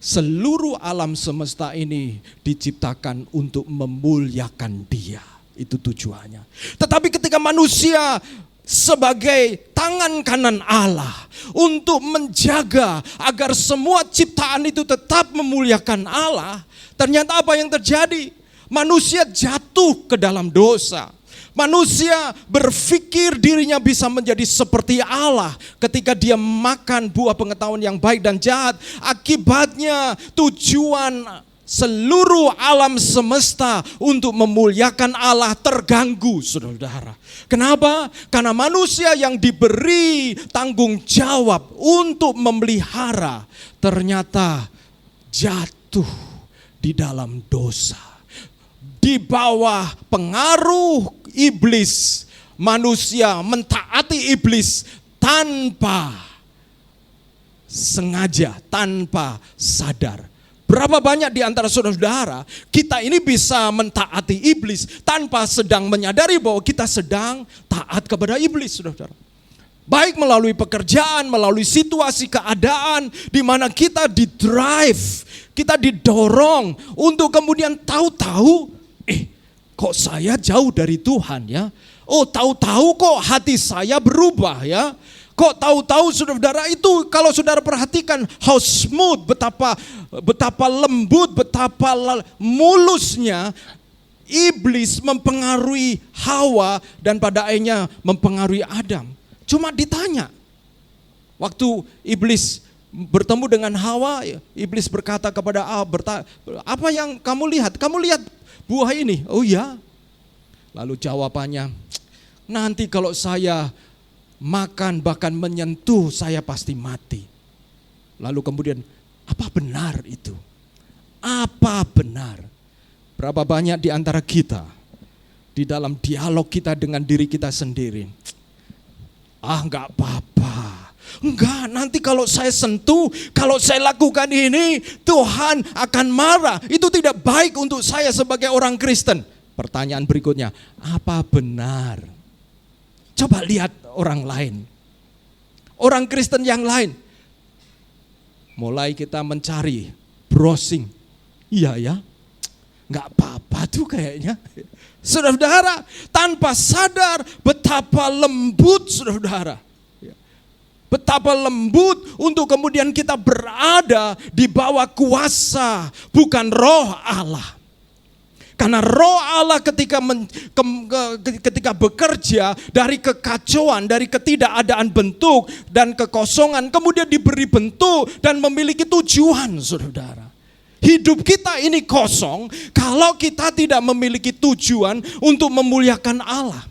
Seluruh alam semesta ini diciptakan untuk memuliakan Dia. Itu tujuannya. Tetapi ketika manusia sebagai tangan kanan Allah untuk menjaga agar semua ciptaan itu tetap memuliakan Allah, ternyata apa yang terjadi? Manusia jatuh ke dalam dosa. Manusia berpikir dirinya bisa menjadi seperti Allah ketika dia makan buah pengetahuan yang baik dan jahat. Akibatnya tujuan seluruh alam semesta untuk memuliakan Allah terganggu, saudara-saudara. Kenapa? Karena manusia yang diberi tanggung jawab untuk memelihara ternyata jatuh di dalam dosa. Di bawah pengaruh iblis, manusia mentaati iblis tanpa sengaja, tanpa sadar. Berapa banyak di antara saudara-saudara kita ini bisa mentaati iblis tanpa sedang menyadari bahwa kita sedang taat kepada iblis, saudara-saudara. Baik melalui pekerjaan, melalui situasi keadaan di mana kita didrive, kita didorong untuk kemudian tahu-tahu, kok saya jauh dari Tuhan ya? Oh, tahu-tahu kok hati saya berubah ya? Kok tahu-tahu, saudara-saudara, itu kalau saudara perhatikan how smooth, betapa lembut, betapa mulusnya iblis mempengaruhi Hawa dan pada akhirnya mempengaruhi Adam. Cuma ditanya, waktu iblis bertemu dengan Hawa, iblis berkata kepada Hawa, apa yang kamu lihat? Kamu lihat buah ini? Oh ya. Lalu jawabannya, nanti kalau saya makan bahkan menyentuh saya pasti mati. Lalu kemudian, apa benar itu? Apa benar? Berapa banyak di antara kita di dalam dialog kita dengan diri kita sendiri? Enggak apa-apa. Enggak, nanti kalau saya sentuh, kalau saya lakukan ini, Tuhan akan marah. Itu tidak baik untuk saya sebagai orang Kristen. Pertanyaan berikutnya, apa benar? Coba lihat orang lain, orang Kristen yang lain. Mulai kita mencari, browsing. Iya ya, nggak apa-apa tuh kayaknya. Saudara-saudara, tanpa sadar betapa lembut saudara-saudara. Betapa lembut untuk kemudian kita berada di bawah kuasa, bukan roh Allah. Karena roh Allah ketika bekerja dari kekacauan, dari ketidakadaan bentuk dan kekosongan, kemudian diberi bentuk dan memiliki tujuan, saudara. Hidup kita ini kosong kalau kita tidak memiliki tujuan untuk memuliakan Allah.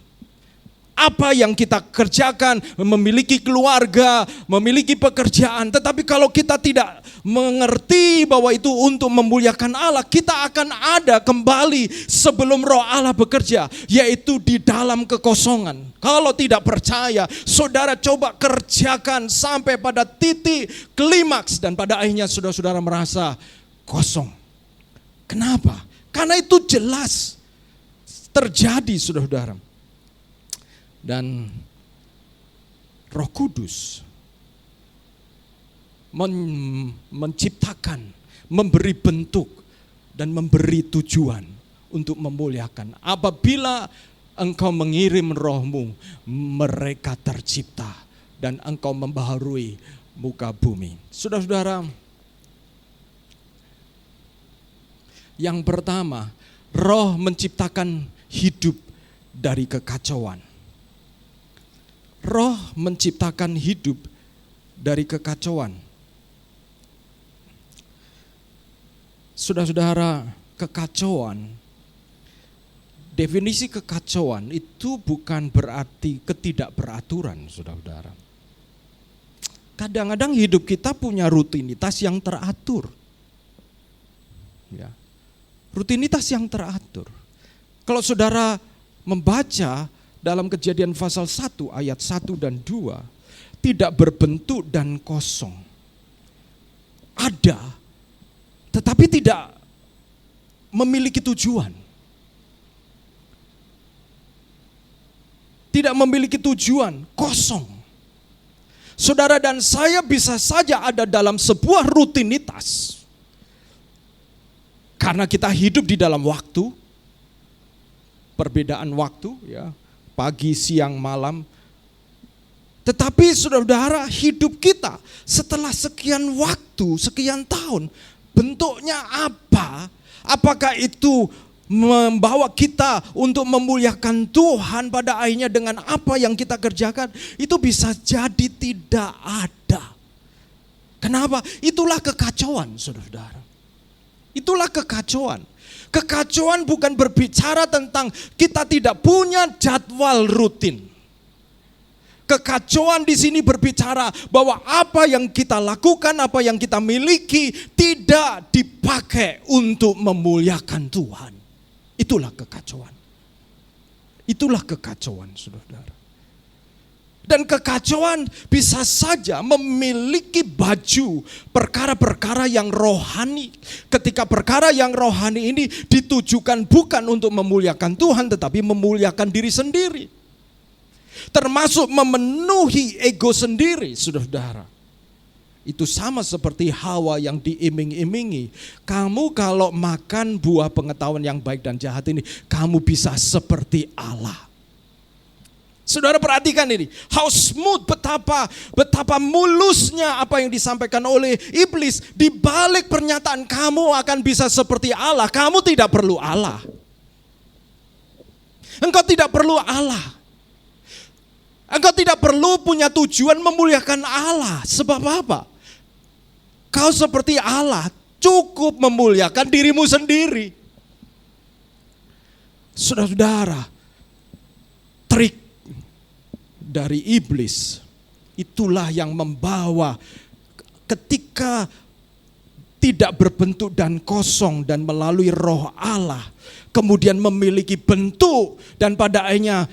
Apa yang kita kerjakan, memiliki keluarga, memiliki pekerjaan. Tetapi kalau kita tidak mengerti bahwa itu untuk memuliakan Allah, kita akan ada kembali sebelum roh Allah bekerja, yaitu di dalam kekosongan. Kalau tidak percaya, saudara coba kerjakan sampai pada titik klimaks dan pada akhirnya saudara-saudara merasa kosong. Kenapa? Karena itu jelas terjadi, saudara-saudara. Dan Roh Kudus menciptakan, memberi bentuk dan memberi tujuan untuk memuliakan. Apabila engkau mengirim rohmu, mereka tercipta dan engkau membaharui muka bumi. Saudara-saudara, yang pertama, roh menciptakan hidup dari kekacauan. Roh menciptakan hidup dari kekacauan. Saudara-saudara, kekacauan, definisi kekacauan itu bukan berarti ketidakberaturan, saudara-saudara. Kadang-kadang hidup kita punya rutinitas yang teratur. Ya. Rutinitas yang teratur. Kalau saudara membaca dalam Kejadian pasal 1 ayat 1 dan 2, tidak berbentuk dan kosong. Ada, tetapi tidak memiliki tujuan. Tidak memiliki tujuan, kosong. Saudara dan saya bisa saja ada dalam sebuah rutinitas. Karena kita hidup di dalam waktu, perbedaan waktu, ya, pagi, siang, malam. Tetapi saudara-saudara, hidup kita setelah sekian waktu, sekian tahun, bentuknya apa? Apakah itu membawa kita untuk memuliakan Tuhan pada akhirnya dengan apa yang kita kerjakan? Itu bisa jadi tidak ada. Kenapa? Itulah kekacauan, saudara-saudara. Itulah kekacauan. Kekacauan bukan berbicara tentang kita tidak punya jadwal rutin. Kekacauan di sini berbicara bahwa apa yang kita lakukan, apa yang kita miliki tidak dipakai untuk memuliakan Tuhan. Itulah kekacauan. Itulah kekacauan, saudara. Dan kekacauan bisa saja memiliki baju perkara-perkara yang rohani. Ketika perkara yang rohani ini ditujukan bukan untuk memuliakan Tuhan, tetapi memuliakan diri sendiri. Termasuk memenuhi ego sendiri, saudara. Itu sama seperti Hawa yang diiming-imingi. Kamu kalau makan buah pengetahuan yang baik dan jahat ini, kamu bisa seperti Allah. Saudara perhatikan ini, how smooth, betapa mulusnya apa yang disampaikan oleh iblis. Di balik pernyataan kamu akan bisa seperti Allah, kamu tidak perlu Allah. Engkau tidak perlu Allah. Engkau tidak perlu punya tujuan memuliakan Allah. Sebab apa? Kau seperti Allah, cukup memuliakan dirimu sendiri. Saudara-saudara, trik dari iblis itulah yang membawa ketika tidak berbentuk dan kosong dan melalui roh Allah kemudian memiliki bentuk dan pada akhirnya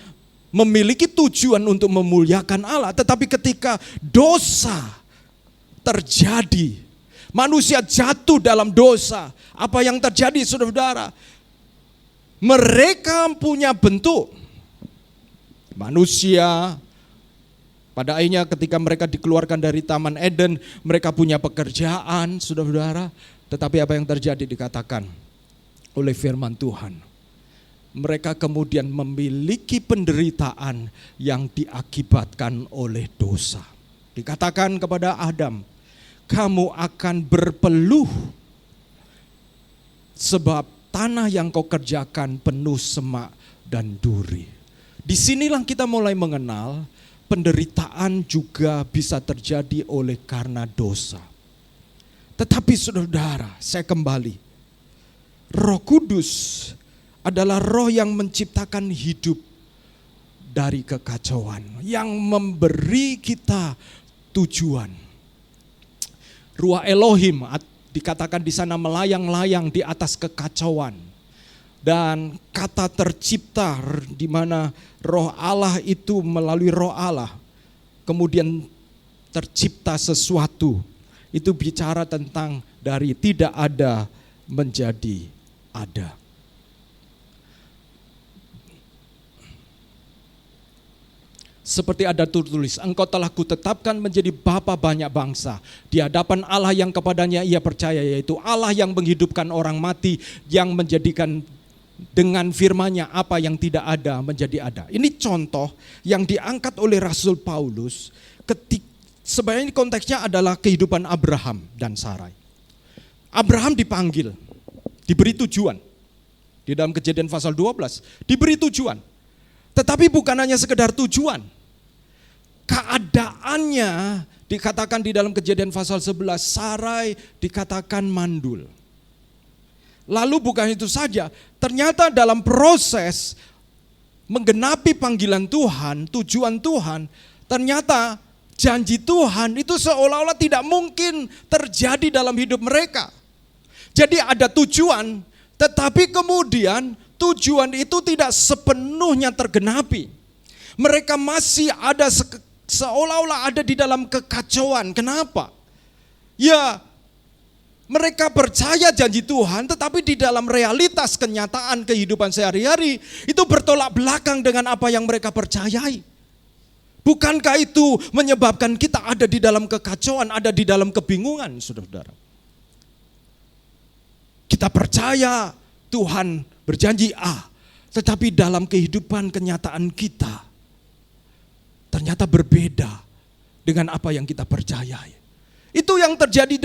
memiliki tujuan untuk memuliakan Allah. Tetapi ketika dosa terjadi, manusia jatuh dalam dosa, apa yang terjadi, saudara-saudara? Mereka punya bentuk manusia. Pada akhirnya ketika mereka dikeluarkan dari Taman Eden, mereka punya pekerjaan, saudara-saudara. Tetapi apa yang terjadi dikatakan? oleh firman Tuhan. Mereka kemudian memiliki penderitaan yang diakibatkan oleh dosa. Dikatakan kepada Adam, kamu akan berpeluh sebab tanah yang kau kerjakan penuh semak dan duri. Disinilah kita mulai mengenal penderitaan juga bisa terjadi oleh karena dosa. Tetapi saudara, saya kembali. Roh Kudus adalah roh yang menciptakan hidup dari kekacauan, yang memberi kita tujuan. Ruah Elohim dikatakan di sana melayang-layang di atas kekacauan. Dan kata tercipta di mana roh Allah itu melalui roh Allah kemudian tercipta sesuatu. Itu bicara tentang dari tidak ada menjadi ada. Seperti ada tertulis, engkau telah kutetapkan menjadi bapa banyak bangsa di hadapan Allah yang kepadanya ia percaya, yaitu Allah yang menghidupkan orang mati, yang menjadikan dengan firman-Nya apa yang tidak ada menjadi ada. Ini contoh yang diangkat oleh Rasul Paulus sebenarnya konteksnya adalah kehidupan Abraham dan Sarai. Abraham dipanggil, diberi tujuan. Di dalam Kejadian pasal 12, diberi tujuan. Tetapi bukan hanya sekedar tujuan. Keadaannya dikatakan di dalam Kejadian pasal 11, Sarai dikatakan mandul. Lalu bukan itu saja, ternyata dalam proses menggenapi panggilan Tuhan, tujuan Tuhan, ternyata janji Tuhan itu seolah-olah tidak mungkin terjadi dalam hidup mereka. Jadi ada tujuan, tetapi kemudian tujuan itu tidak sepenuhnya tergenapi. Mereka masih ada seolah-olah ada di dalam kekacauan. Kenapa? Ya, mereka percaya janji Tuhan, tetapi di dalam realitas kenyataan kehidupan sehari-hari itu bertolak belakang dengan apa yang mereka percayai. Bukankah itu menyebabkan kita ada di dalam kekacauan, ada di dalam kebingungan, saudara-saudara? Kita percaya Tuhan berjanji A, tetapi dalam kehidupan kenyataan kita ternyata berbeda dengan apa yang kita percayai. Itu yang terjadi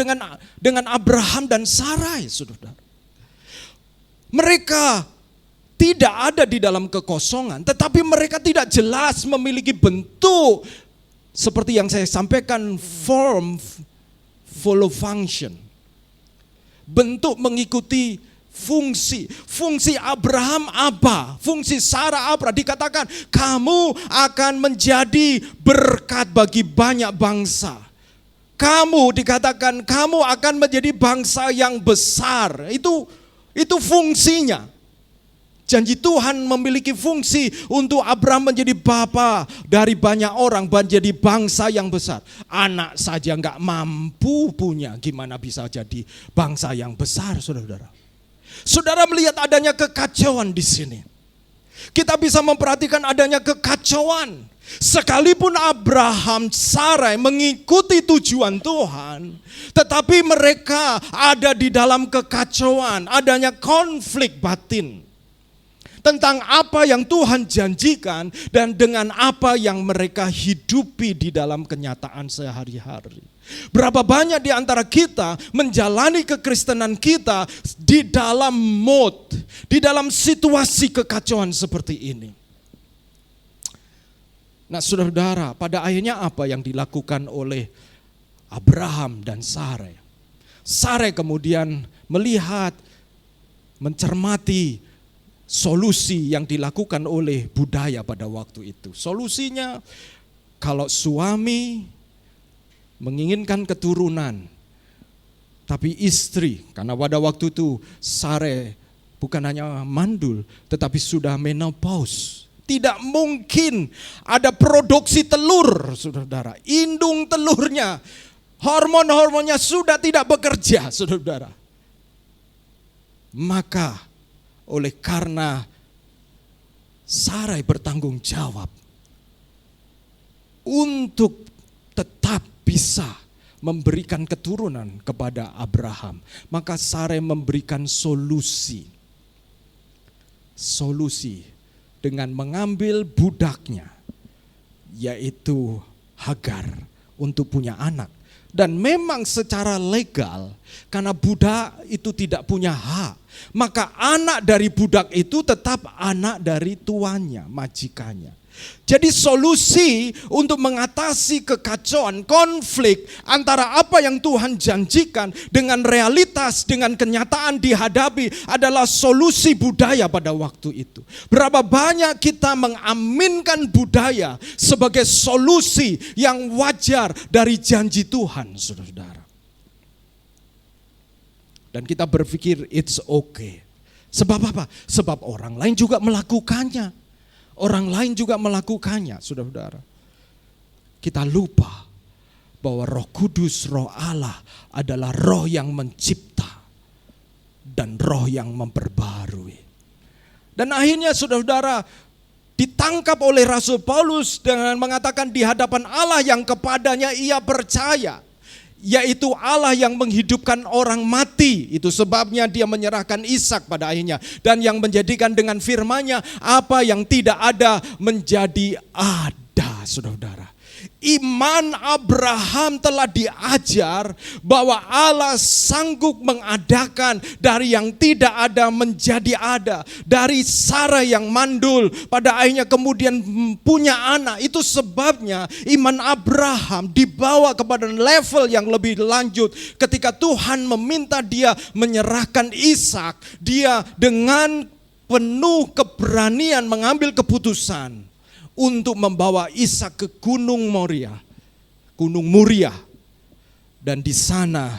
dengan Abraham dan Sarai, saudara. Mereka tidak ada di dalam kekosongan, tetapi mereka tidak jelas memiliki bentuk seperti yang saya sampaikan, form follow function. Bentuk mengikuti fungsi. Fungsi Abraham apa? Fungsi Sarah apa? Dikatakan kamu akan menjadi berkat bagi banyak bangsa. Kamu dikatakan kamu akan menjadi bangsa yang besar. Itu fungsinya. Janji Tuhan memiliki fungsi untuk Abraham menjadi bapa dari banyak orang, menjadi bangsa yang besar. Anak saja nggak mampu punya, gimana bisa jadi bangsa yang besar, saudara-saudara? Saudara melihat adanya kekacauan di sini. Kita bisa memperhatikan adanya kekacauan. Sekalipun Abraham, Sarai mengikuti tujuan Tuhan, tetapi mereka ada di dalam kekacauan, adanya konflik batin tentang apa yang Tuhan janjikan dan dengan apa yang mereka hidupi di dalam kenyataan sehari-hari. Berapa banyak di antara kita menjalani kekristenan kita di dalam mood, di dalam situasi kekacauan seperti ini. Nah, saudara-saudara, pada akhirnya apa yang dilakukan oleh Abraham dan Sarai? Sarai kemudian melihat, mencermati solusi yang dilakukan oleh budaya pada waktu itu. Solusinya, kalau suami menginginkan keturunan, tapi istri, karena pada waktu itu Sarai bukan hanya mandul, tetapi sudah menopause. Tidak mungkin ada produksi telur, saudara-saudara. Indung telurnya, hormon-hormonnya sudah tidak bekerja, saudara-saudara. Maka oleh karena Sarai bertanggung jawab untuk tetap bisa memberikan keturunan kepada Abraham, maka Sarai memberikan solusi. solusi dengan mengambil budaknya, yaitu Hagar, untuk punya anak. Dan memang secara legal, karena budak itu tidak punya hak, maka anak dari budak itu tetap anak dari tuannya, majikannya. Jadi solusi untuk mengatasi kekacauan, konflik antara apa yang Tuhan janjikan dengan realitas, dengan kenyataan dihadapi adalah solusi budaya pada waktu itu. Berapa banyak kita mengaminkan budaya sebagai solusi yang wajar dari janji Tuhan, saudara-saudara. Dan kita berpikir it's okay. Sebab apa? Sebab orang lain juga melakukannya. Orang lain juga melakukannya, saudara-saudara. Kita lupa bahwa Roh Kudus, Roh Allah adalah Roh yang mencipta dan Roh yang memperbarui. Dan akhirnya saudara-saudara ditangkap oleh Rasul Paulus dengan mengatakan di hadapan Allah yang kepadanya ia percaya, yaitu Allah yang menghidupkan orang mati. Itu sebabnya dia menyerahkan Ishak pada akhirnya. Dan yang menjadikan dengan firman-Nya apa yang tidak ada menjadi ada, saudara-saudara. Iman Abraham telah diajar bahwa Allah sanggup mengadakan dari yang tidak ada menjadi ada. Dari Sarah yang mandul pada akhirnya kemudian punya anak. Itu sebabnya iman Abraham dibawa kepada level yang lebih lanjut. Ketika Tuhan meminta dia menyerahkan Ishak, dia dengan penuh keberanian mengambil keputusan untuk membawa Ishak ke Gunung Moria, Gunung Muria. Dan di sana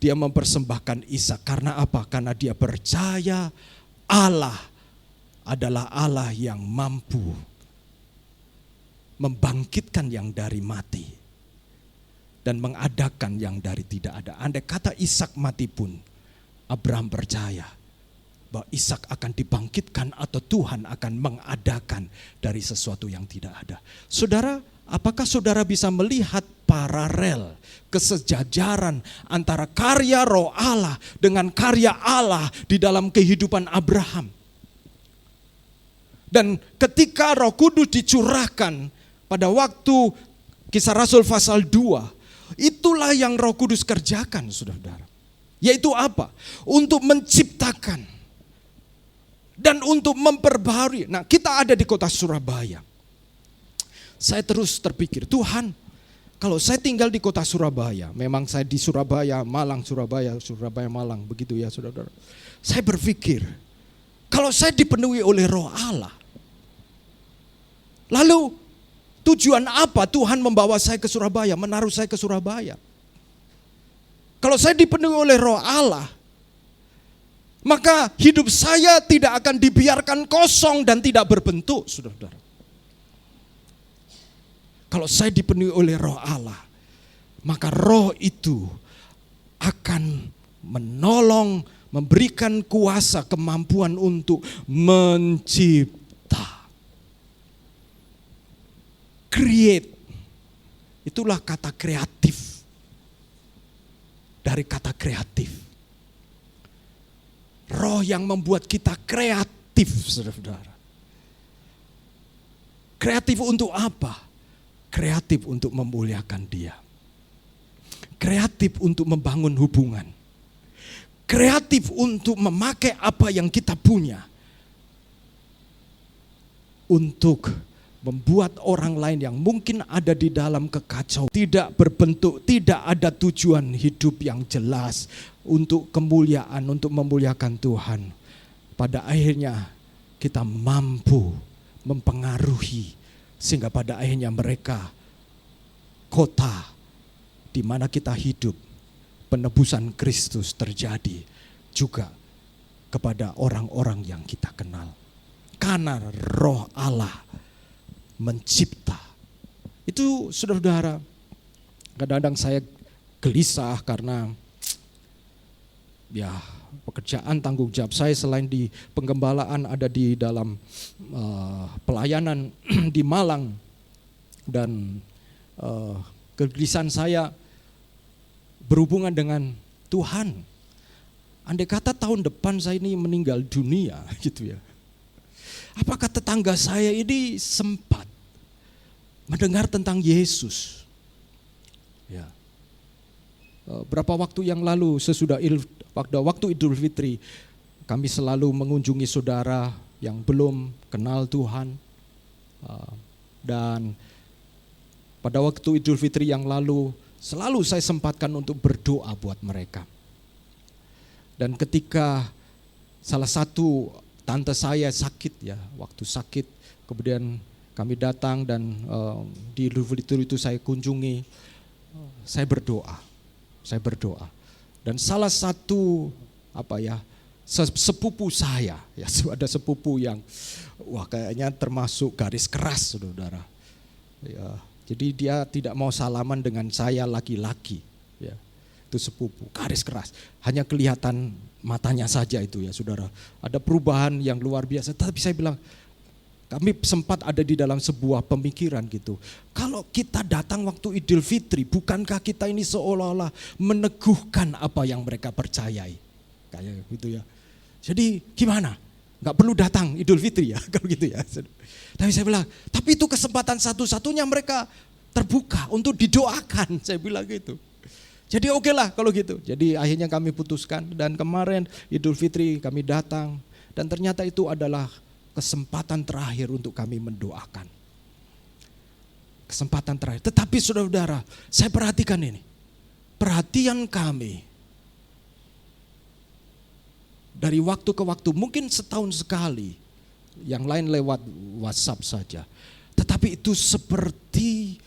dia mempersembahkan Ishak. Karena apa? Karena dia percaya Allah adalah Allah yang mampu membangkitkan yang dari mati dan mengadakan yang dari tidak ada. Andai kata Ishak mati pun, Abraham percaya bahwa Ishak akan dibangkitkan atau Tuhan akan mengadakan dari sesuatu yang tidak ada. Saudara, apakah saudara bisa melihat paralel, kesejajaran antara karya Roh Allah dengan karya Allah di dalam kehidupan Abraham? Dan ketika Roh Kudus dicurahkan pada waktu Kisah Rasul pasal 2, itulah yang Roh Kudus kerjakan, saudara-saudara. Yaitu apa? Untuk menciptakan dan untuk memperbarui. Nah, kita ada di kota Surabaya. Saya terus terpikir, Tuhan, kalau saya tinggal di kota Surabaya, memang saya di Surabaya, Malang, Surabaya, Malang, begitu ya saudara. Saya berpikir, kalau saya dipenuhi oleh Roh Allah, lalu tujuan apa Tuhan membawa saya ke Surabaya, menaruh saya ke Surabaya? Kalau saya dipenuhi oleh Roh Allah, maka hidup saya tidak akan dibiarkan kosong dan tidak berbentuk, saudara-saudara. Kalau saya dipenuhi oleh Roh Allah, maka Roh itu akan menolong, memberikan kuasa, kemampuan untuk mencipta. Create, itulah kata kreatif. Dari kata kreatif. Roh yang membuat kita kreatif, saudara-saudara. Kreatif untuk apa? Kreatif untuk memuliakan Dia. Kreatif untuk membangun hubungan. Kreatif untuk memakai apa yang kita punya untuk membuat orang lain yang mungkin ada di dalam kekacauan, tidak berbentuk, tidak ada tujuan hidup yang jelas untuk kemuliaan, untuk memuliakan Tuhan. Pada akhirnya kita mampu mempengaruhi sehingga pada akhirnya mereka, kota di mana kita hidup, penebusan Kristus terjadi juga kepada orang-orang yang kita kenal. Karena Roh Allah mencipta. Itu saudara-saudara, kadang-kadang saya gelisah karena ya pekerjaan tanggung jawab saya selain di penggembalaan ada di dalam pelayanan di Malang. Dan kegelisahan saya berhubungan dengan Tuhan. Andai kata tahun depan saya ini meninggal dunia gitu ya. apakah tetangga saya ini sempat mendengar tentang Yesus? Ya. Berapa waktu yang lalu sesudah waktu Idul Fitri, kami selalu mengunjungi saudara yang belum kenal Tuhan. Dan pada waktu Idul Fitri yang lalu, selalu saya sempatkan untuk berdoa buat mereka. Dan ketika salah satu tante saya sakit ya, waktu sakit kemudian kami datang dan di Idul Fitri itu saya kunjungi, saya berdoa. Dan salah satu sepupu saya, ya ada sepupu yang kayaknya termasuk garis keras, saudara. Ya, jadi dia tidak mau salaman dengan saya laki-laki, ya. Itu sepupu, garis keras. Hanya kelihatan matanya saja itu ya, saudara. Ada perubahan yang luar biasa. Tapi saya bilang, kami sempat ada di dalam sebuah pemikiran gitu. Kalau kita datang waktu Idul Fitri, bukankah kita ini seolah-olah meneguhkan apa yang mereka percayai? Kayak gitu ya. Jadi gimana? Gak perlu datang Idul Fitri ya, kalau gitu ya. Tapi saya bilang, tapi itu kesempatan satu-satunya mereka terbuka untuk didoakan. Saya bilang gitu. Jadi oke lah kalau gitu. Jadi akhirnya kami putuskan dan kemarin Idul Fitri kami datang. Dan ternyata itu adalah kesempatan terakhir untuk kami mendoakan. Kesempatan terakhir. Tetapi saudara-saudara, saya perhatikan ini. Perhatian kami dari waktu ke waktu, mungkin setahun sekali, yang lain lewat WhatsApp saja. Tetapi itu seperti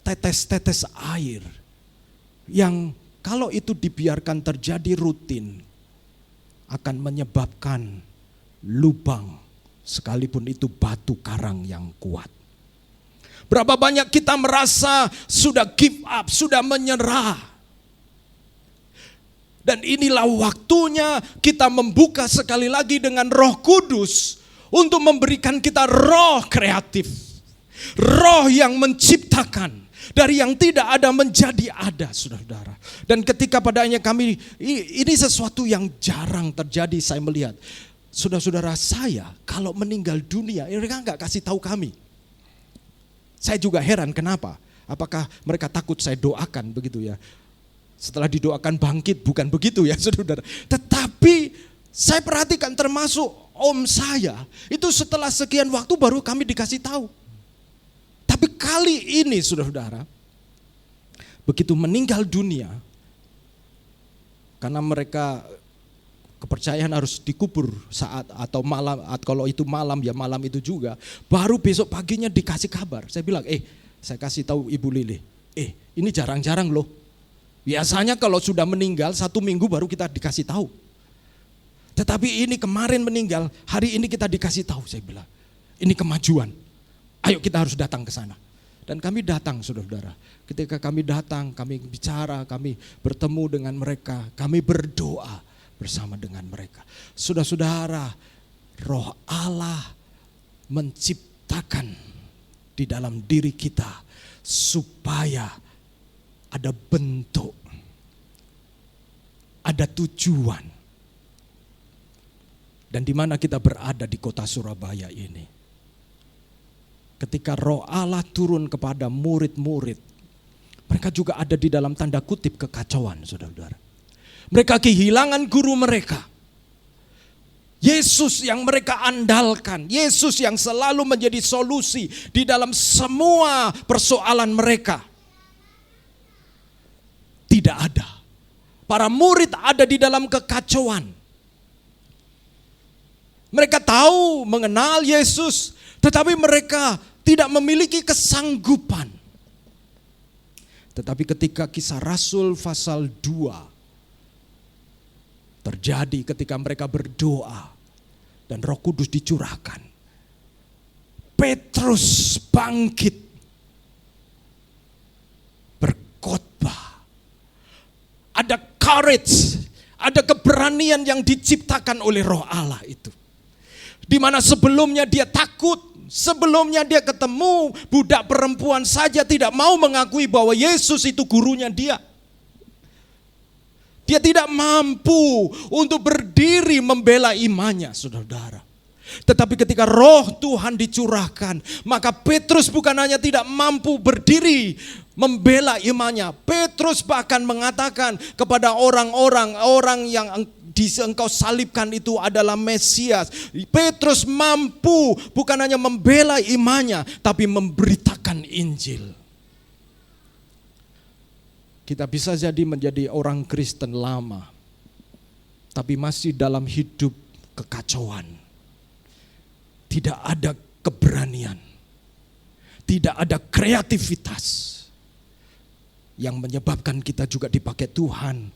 tetes-tetes air yang kalau itu dibiarkan terjadi rutin akan menyebabkan lubang, sekalipun itu batu karang yang kuat. Berapa banyak kita merasa sudah give up, sudah menyerah. Dan inilah waktunya kita membuka sekali lagi dengan Roh Kudus untuk memberikan kita roh kreatif. Roh yang menciptakan. Dari yang tidak ada menjadi ada, saudara-saudara. Dan ketika padanya kami, ini sesuatu yang jarang terjadi saya melihat. Saudara-saudara saya kalau meninggal dunia, mereka enggak kasih tahu kami. Saya juga heran kenapa. Apakah mereka takut saya doakan begitu ya. Setelah didoakan bangkit, bukan begitu ya saudara. Tetapi saya perhatikan termasuk om saya, itu setelah sekian waktu baru kami dikasih tahu. Tapi kali ini saudara-saudara, begitu meninggal dunia, karena mereka kepercayaan harus dikubur saat atau malam, kalau itu malam ya malam itu juga, baru besok paginya dikasih kabar. Saya bilang, saya kasih tahu Ibu Lili, ini jarang-jarang loh. Biasanya kalau sudah meninggal 1 minggu baru kita dikasih tahu. Tetapi ini kemarin meninggal, hari ini kita dikasih tahu. Saya bilang, ini kemajuan. Ayo kita harus datang ke sana. Dan kami datang saudara-saudara. Ketika kami datang, kami bicara, kami bertemu dengan mereka, kami berdoa bersama dengan mereka. Saudara-saudara, Roh Allah menciptakan di dalam diri kita supaya ada bentuk, ada tujuan. Dan di mana kita berada di kota Surabaya ini. Ketika Roh Allah turun kepada murid-murid, mereka juga ada di dalam tanda kutip kekacauan, saudara-saudara. Mereka kehilangan guru mereka. Yesus yang mereka andalkan, Yesus yang selalu menjadi solusi di dalam semua persoalan mereka. Tidak ada. Para murid ada di dalam kekacauan. Mereka tahu mengenal Yesus, tetapi mereka tidak memiliki kesanggupan. Tetapi ketika Kisah Rasul pasal 2 terjadi ketika mereka berdoa dan Roh Kudus dicurahkan, Petrus bangkit berkhotbah. Ada courage, ada keberanian yang diciptakan oleh Roh Allah itu. Di mana sebelumnya dia takut, sebelumnya dia ketemu budak perempuan saja tidak mau mengakui bahwa Yesus itu gurunya dia. Dia tidak mampu untuk berdiri membela imannya, saudara-saudara. Tetapi ketika roh Tuhan dicurahkan, maka Petrus bukan hanya tidak mampu berdiri membela imannya. Petrus bahkan mengatakan kepada orang yang engkau salibkan itu adalah Mesias. Petrus mampu bukan hanya membela imannya, tapi memberitakan Injil. Kita bisa jadi menjadi orang Kristen lama, tapi masih dalam hidup kekacauan. Tidak ada keberanian, tidak ada kreativitas yang menyebabkan kita juga dipakai Tuhan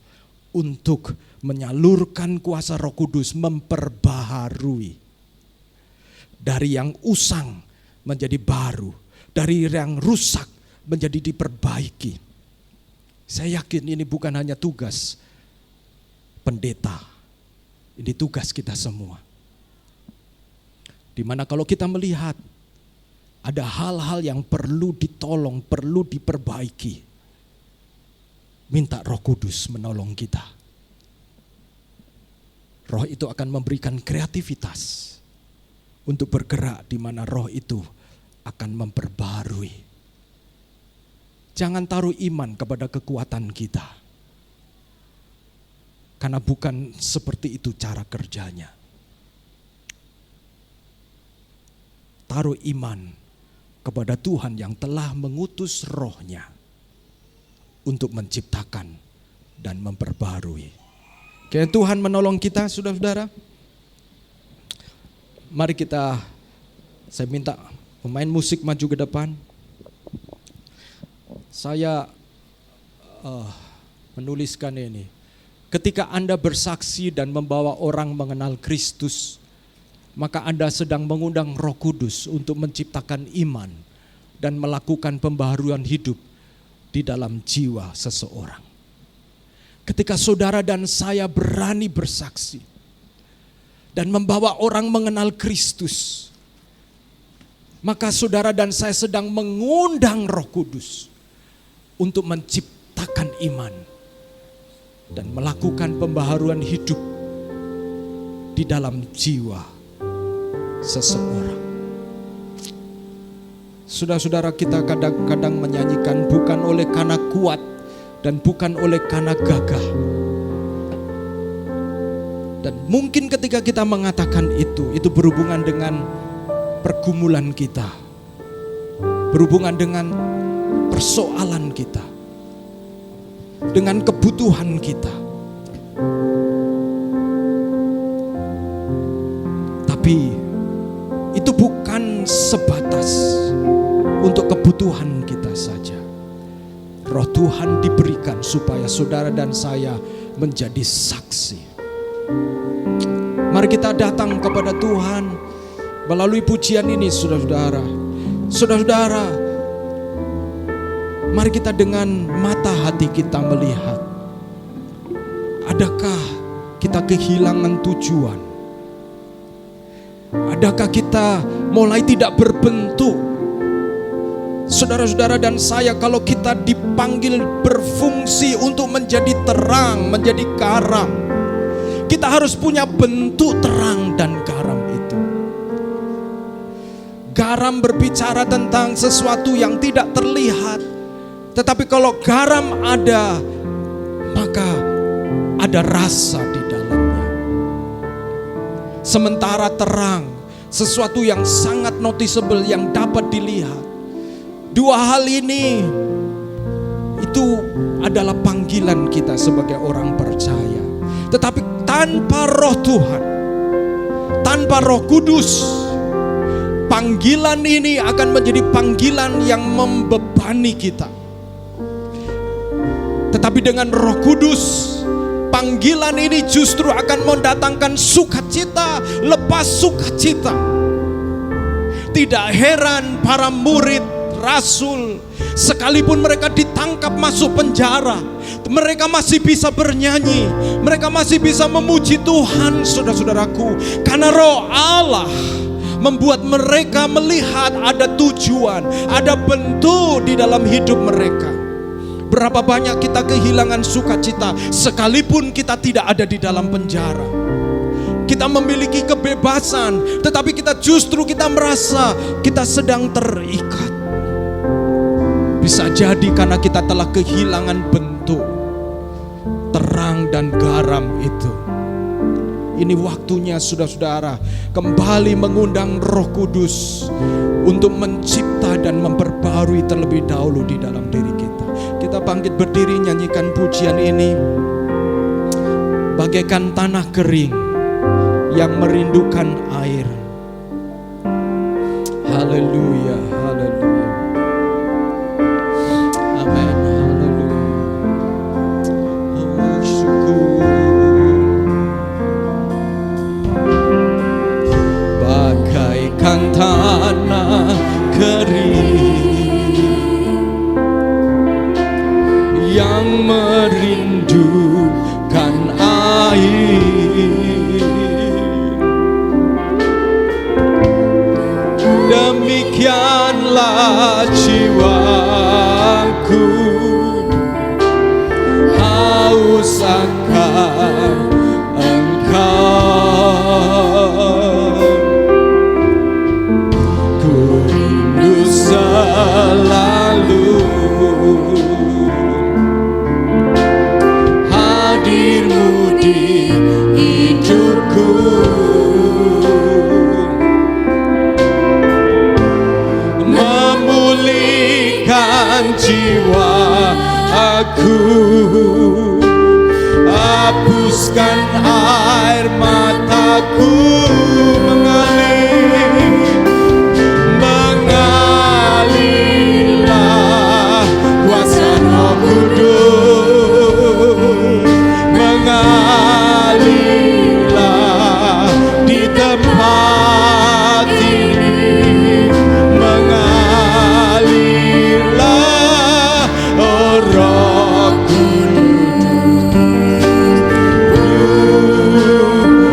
untuk menyalurkan kuasa Roh Kudus, memperbaharui dari yang usang menjadi baru, dari yang rusak menjadi diperbaiki. Saya yakin ini bukan hanya tugas pendeta, ini tugas kita semua. Di mana kalau kita melihat ada hal-hal yang perlu ditolong, perlu diperbaiki, minta Roh Kudus menolong kita. Roh itu akan memberikan kreativitas untuk bergerak di mana roh itu akan memperbarui. Jangan taruh iman kepada kekuatan kita, karena bukan seperti itu cara kerjanya. Taruh iman kepada Tuhan yang telah mengutus rohnya untuk menciptakan dan memperbarui. Kiranya Tuhan menolong kita, saudara-saudara. Mari saya minta pemain musik maju ke depan. Saya menuliskan ini. Ketika Anda bersaksi dan membawa orang mengenal Kristus, maka Anda sedang mengundang Roh Kudus untuk menciptakan iman dan melakukan pembaharuan hidup di dalam jiwa seseorang. Ketika saudara dan saya berani bersaksi dan membawa orang mengenal Kristus, maka saudara dan saya sedang mengundang Roh Kudus untuk menciptakan iman dan melakukan pembaharuan hidup di dalam jiwa seseorang. Saudara-saudara, kita kadang-kadang menyanyikan bukan oleh karena kuat dan bukan oleh karena gagah. Dan mungkin ketika kita mengatakan itu berhubungan dengan pergumulan kita, berhubungan dengan persoalan kita, dengan kebutuhan kita. Tapi itu bukan sebatas untuk kebutuhan kita saja. Roh Tuhan diberikan supaya saudara dan saya menjadi saksi. Mari kita datang kepada Tuhan melalui pujian ini, saudara-saudara. Saudara-saudara, mari kita dengan mata hati kita melihat. Adakah kita kehilangan tujuan? Adakah kita mulai tidak berbentuk? Saudara-saudara dan saya, kalau kita dipanggil berfungsi untuk menjadi terang, menjadi garam, kita harus punya bentuk terang dan garam itu. Garam berbicara tentang sesuatu yang tidak terlihat, tetapi kalau garam ada, maka ada rasa di dalamnya. Sementara terang, sesuatu yang sangat noticeable yang dapat dilihat. Dua hal ini itu adalah panggilan kita sebagai orang percaya. Tetapi tanpa Roh Tuhan, tanpa Roh Kudus, panggilan ini akan menjadi panggilan yang membebani kita. Tetapi dengan Roh Kudus, panggilan ini justru akan mendatangkan sukacita lepas sukacita. Tidak heran para murid rasul, sekalipun mereka ditangkap masuk penjara, mereka masih bisa bernyanyi, mereka masih bisa memuji Tuhan, saudara-saudaraku, karena Roh Allah membuat mereka melihat ada tujuan, ada bentuk di dalam hidup mereka. Berapa banyak kita kehilangan sukacita sekalipun kita tidak ada di dalam penjara. kita memiliki kebebasan, tetapi kita merasa kita sedang terikat. Bisa jadi karena kita telah kehilangan bentuk terang dan garam itu. Ini waktunya saudara-saudara kembali mengundang Roh Kudus untuk mencipta dan memperbarui terlebih dahulu di dalam diri kita. Kita bangkit berdiri nyanyikan pujian ini. Bagaikan tanah kering yang merindukan air. Haleluya, haleluya. Amin, haleluya. Oh, syukur. Bagaikan tanah kering yang merindukan air, demikianlah jiwaku haus akan Engkau. Ku rindu selalu hadirmu di hidupku, memulihkan jiwa aku, hapuskan air mataku mengalirlah kuasa Roh Kudus, mengalirlah di tempat ini, mengalirlah oh Roh Kudus,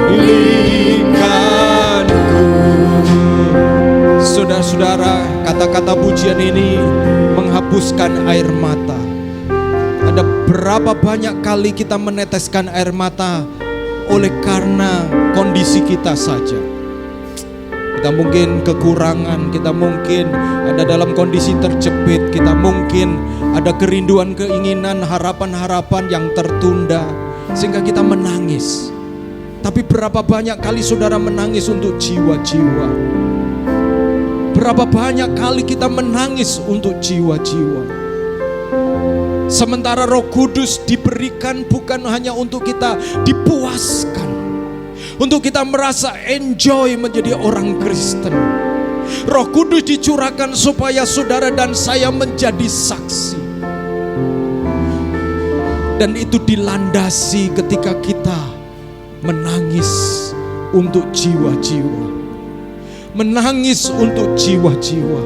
pulihkanku. Saudara-saudara, kata-kata pujian ini menghapuskan air mata. Ada berapa banyak kali kita meneteskan air mata oleh karena kondisi kita saja. Kita mungkin kekurangan, kita mungkin ada dalam kondisi terjepit, kita mungkin ada kerinduan, keinginan, harapan-harapan yang tertunda sehingga kita menangis. Tapi berapa banyak kali saudara menangis untuk jiwa-jiwa? Berapa banyak kali kita menangis untuk jiwa-jiwa? Sementara Roh Kudus diberikan bukan hanya untuk kita dipuaskan, untuk kita merasa enjoy menjadi orang Kristen. Roh Kudus dicurahkan supaya saudara dan saya menjadi saksi. Dan itu dilandasi ketika kita menangis untuk jiwa-jiwa. Menangis untuk jiwa-jiwa.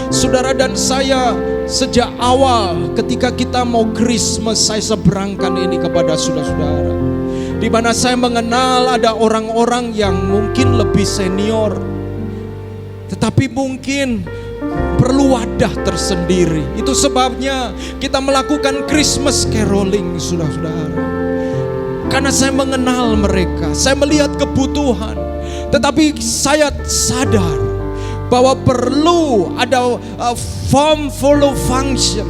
Saudara dan saya sejak awal ketika kita mau Christmas, saya seberangkan ini kepada saudara-saudara, di mana saya mengenal ada orang-orang yang mungkin lebih senior, tetapi mungkin perlu wadah tersendiri. Itu sebabnya kita melakukan Christmas caroling, saudara-saudara. Karena saya mengenal mereka, saya melihat kebutuhan, tetapi saya sadar bahwa perlu ada form follow function,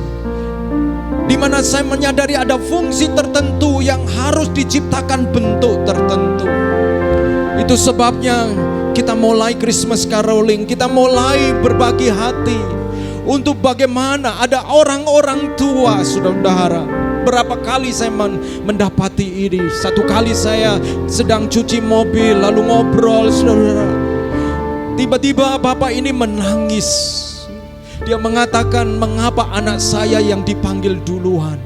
di mana saya menyadari ada fungsi tertentu yang harus diciptakan bentuk tertentu. Itu sebabnya kita mulai Christmas caroling, kita mulai berbagi hati untuk bagaimana ada orang-orang tua, saudara-saudara. Berapa kali saya mendapati ini. Satu kali saya sedang cuci mobil lalu ngobrol, saudara. Tiba-tiba bapak ini menangis. Dia mengatakan, mengapa anak saya yang dipanggil duluan?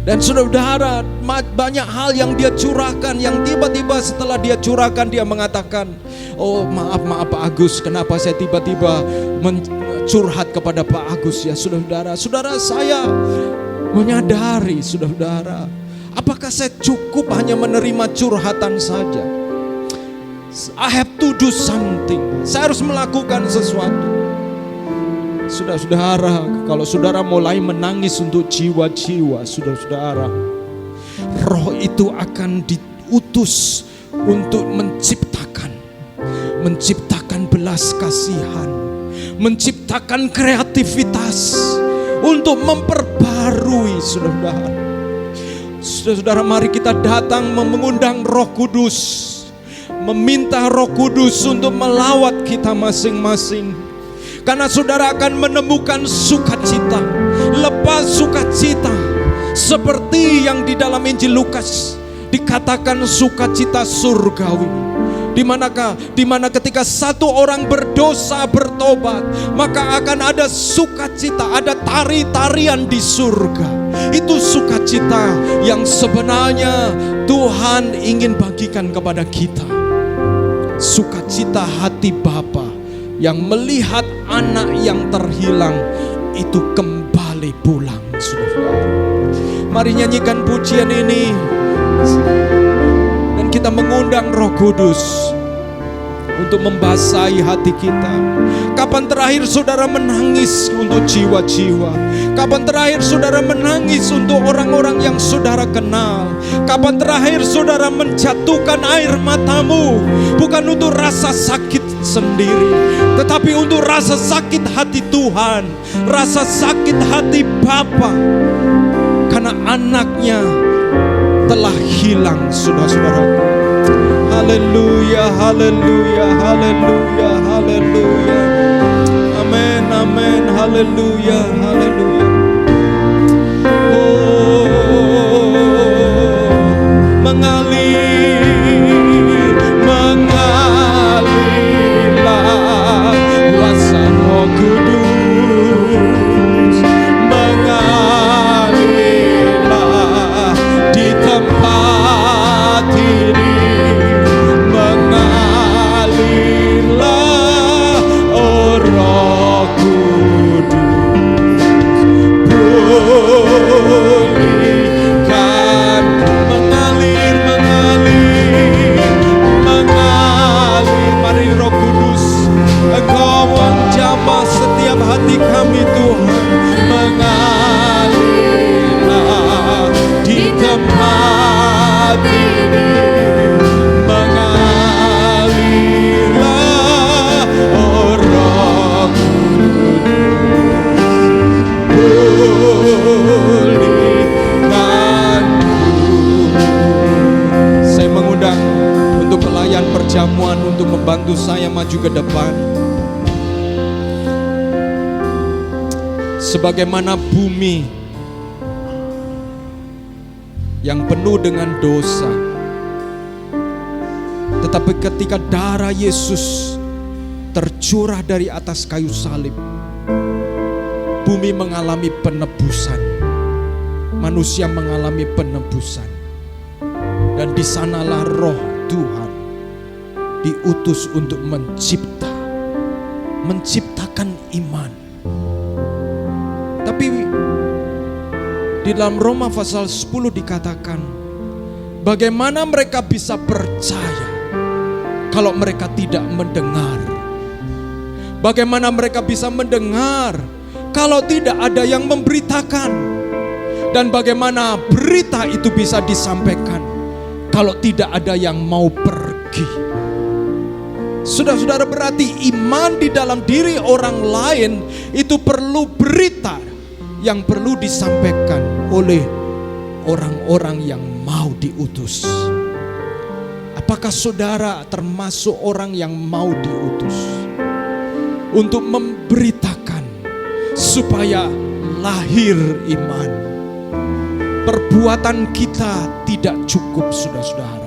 Dan saudara, banyak hal yang dia curahkan, yang tiba-tiba setelah dia curahkan, dia mengatakan, oh maaf Pak Agus, kenapa saya tiba-tiba curhat kepada Pak Agus ya saudara. Saudara, saya menyadari, saudara, apakah saya cukup hanya menerima curhatan saja? I have to do something. Saya harus melakukan sesuatu. Saudara-saudara, kalau saudara mulai menangis untuk jiwa-jiwa, saudara-saudara, roh itu akan diutus untuk menciptakan belas kasihan, menciptakan kreativitas untuk memperbarui saudara. Saudara, mari kita datang mengundang Roh Kudus, meminta Roh Kudus untuk melawat kita masing-masing. Karena saudara akan menemukan sukacita, lepas sukacita seperti yang di dalam Injil Lukas dikatakan sukacita surgawi. Di mana ketika satu orang berdosa bertobat, maka akan ada sukacita, ada tari-tarian di surga. Itu sukacita yang sebenarnya Tuhan ingin bagikan kepada kita. Sukacita hati Bapa yang melihat anak yang terhilang itu kembali pulang. Saudara, mari nyanyikan pujian ini dan kita mengundang Roh Kudus untuk membasahi hati kita. Kapan terakhir saudara menangis untuk jiwa-jiwa? Kapan terakhir saudara menangis untuk orang-orang yang saudara kenal? Kapan terakhir saudara menjatuhkan air matamu bukan untuk rasa sakit sendiri, tetapi untuk rasa sakit hati Tuhan, rasa sakit hati Bapa karena anaknya telah hilang, saudara-saudaraku. Haleluya, haleluya, haleluya, haleluya. Amin, amin, haleluya, haleluya. Oh, mengalirlah kuasa Roh Kudus, mengalirlah di tempat ini. Hati kami Tuhan, mengalirlah di tempat ini, mengalirlah Roh Kudus, pulihkanku. Saya mengundang untuk pelayan perjamuan untuk membantu saya maju ke depan. Sebagaimana bumi yang penuh dengan dosa, tetapi ketika darah Yesus tercurah dari atas kayu salib, bumi mengalami penebusan, manusia mengalami penebusan. Dan di sanalah Roh Tuhan diutus untuk menciptakan iman. Tapi di dalam Roma pasal 10 dikatakan, bagaimana mereka bisa percaya kalau mereka tidak mendengar? Bagaimana mereka bisa mendengar kalau tidak ada yang memberitakan? Dan bagaimana berita itu bisa disampaikan kalau tidak ada yang mau pergi? Saudara-saudara, berarti iman di dalam diri orang lain itu perlu berita yang perlu disampaikan oleh orang-orang yang mau diutus. Apakah saudara termasuk orang yang mau diutus untuk memberitakan supaya lahir iman? Perbuatan kita tidak cukup, saudara-saudara.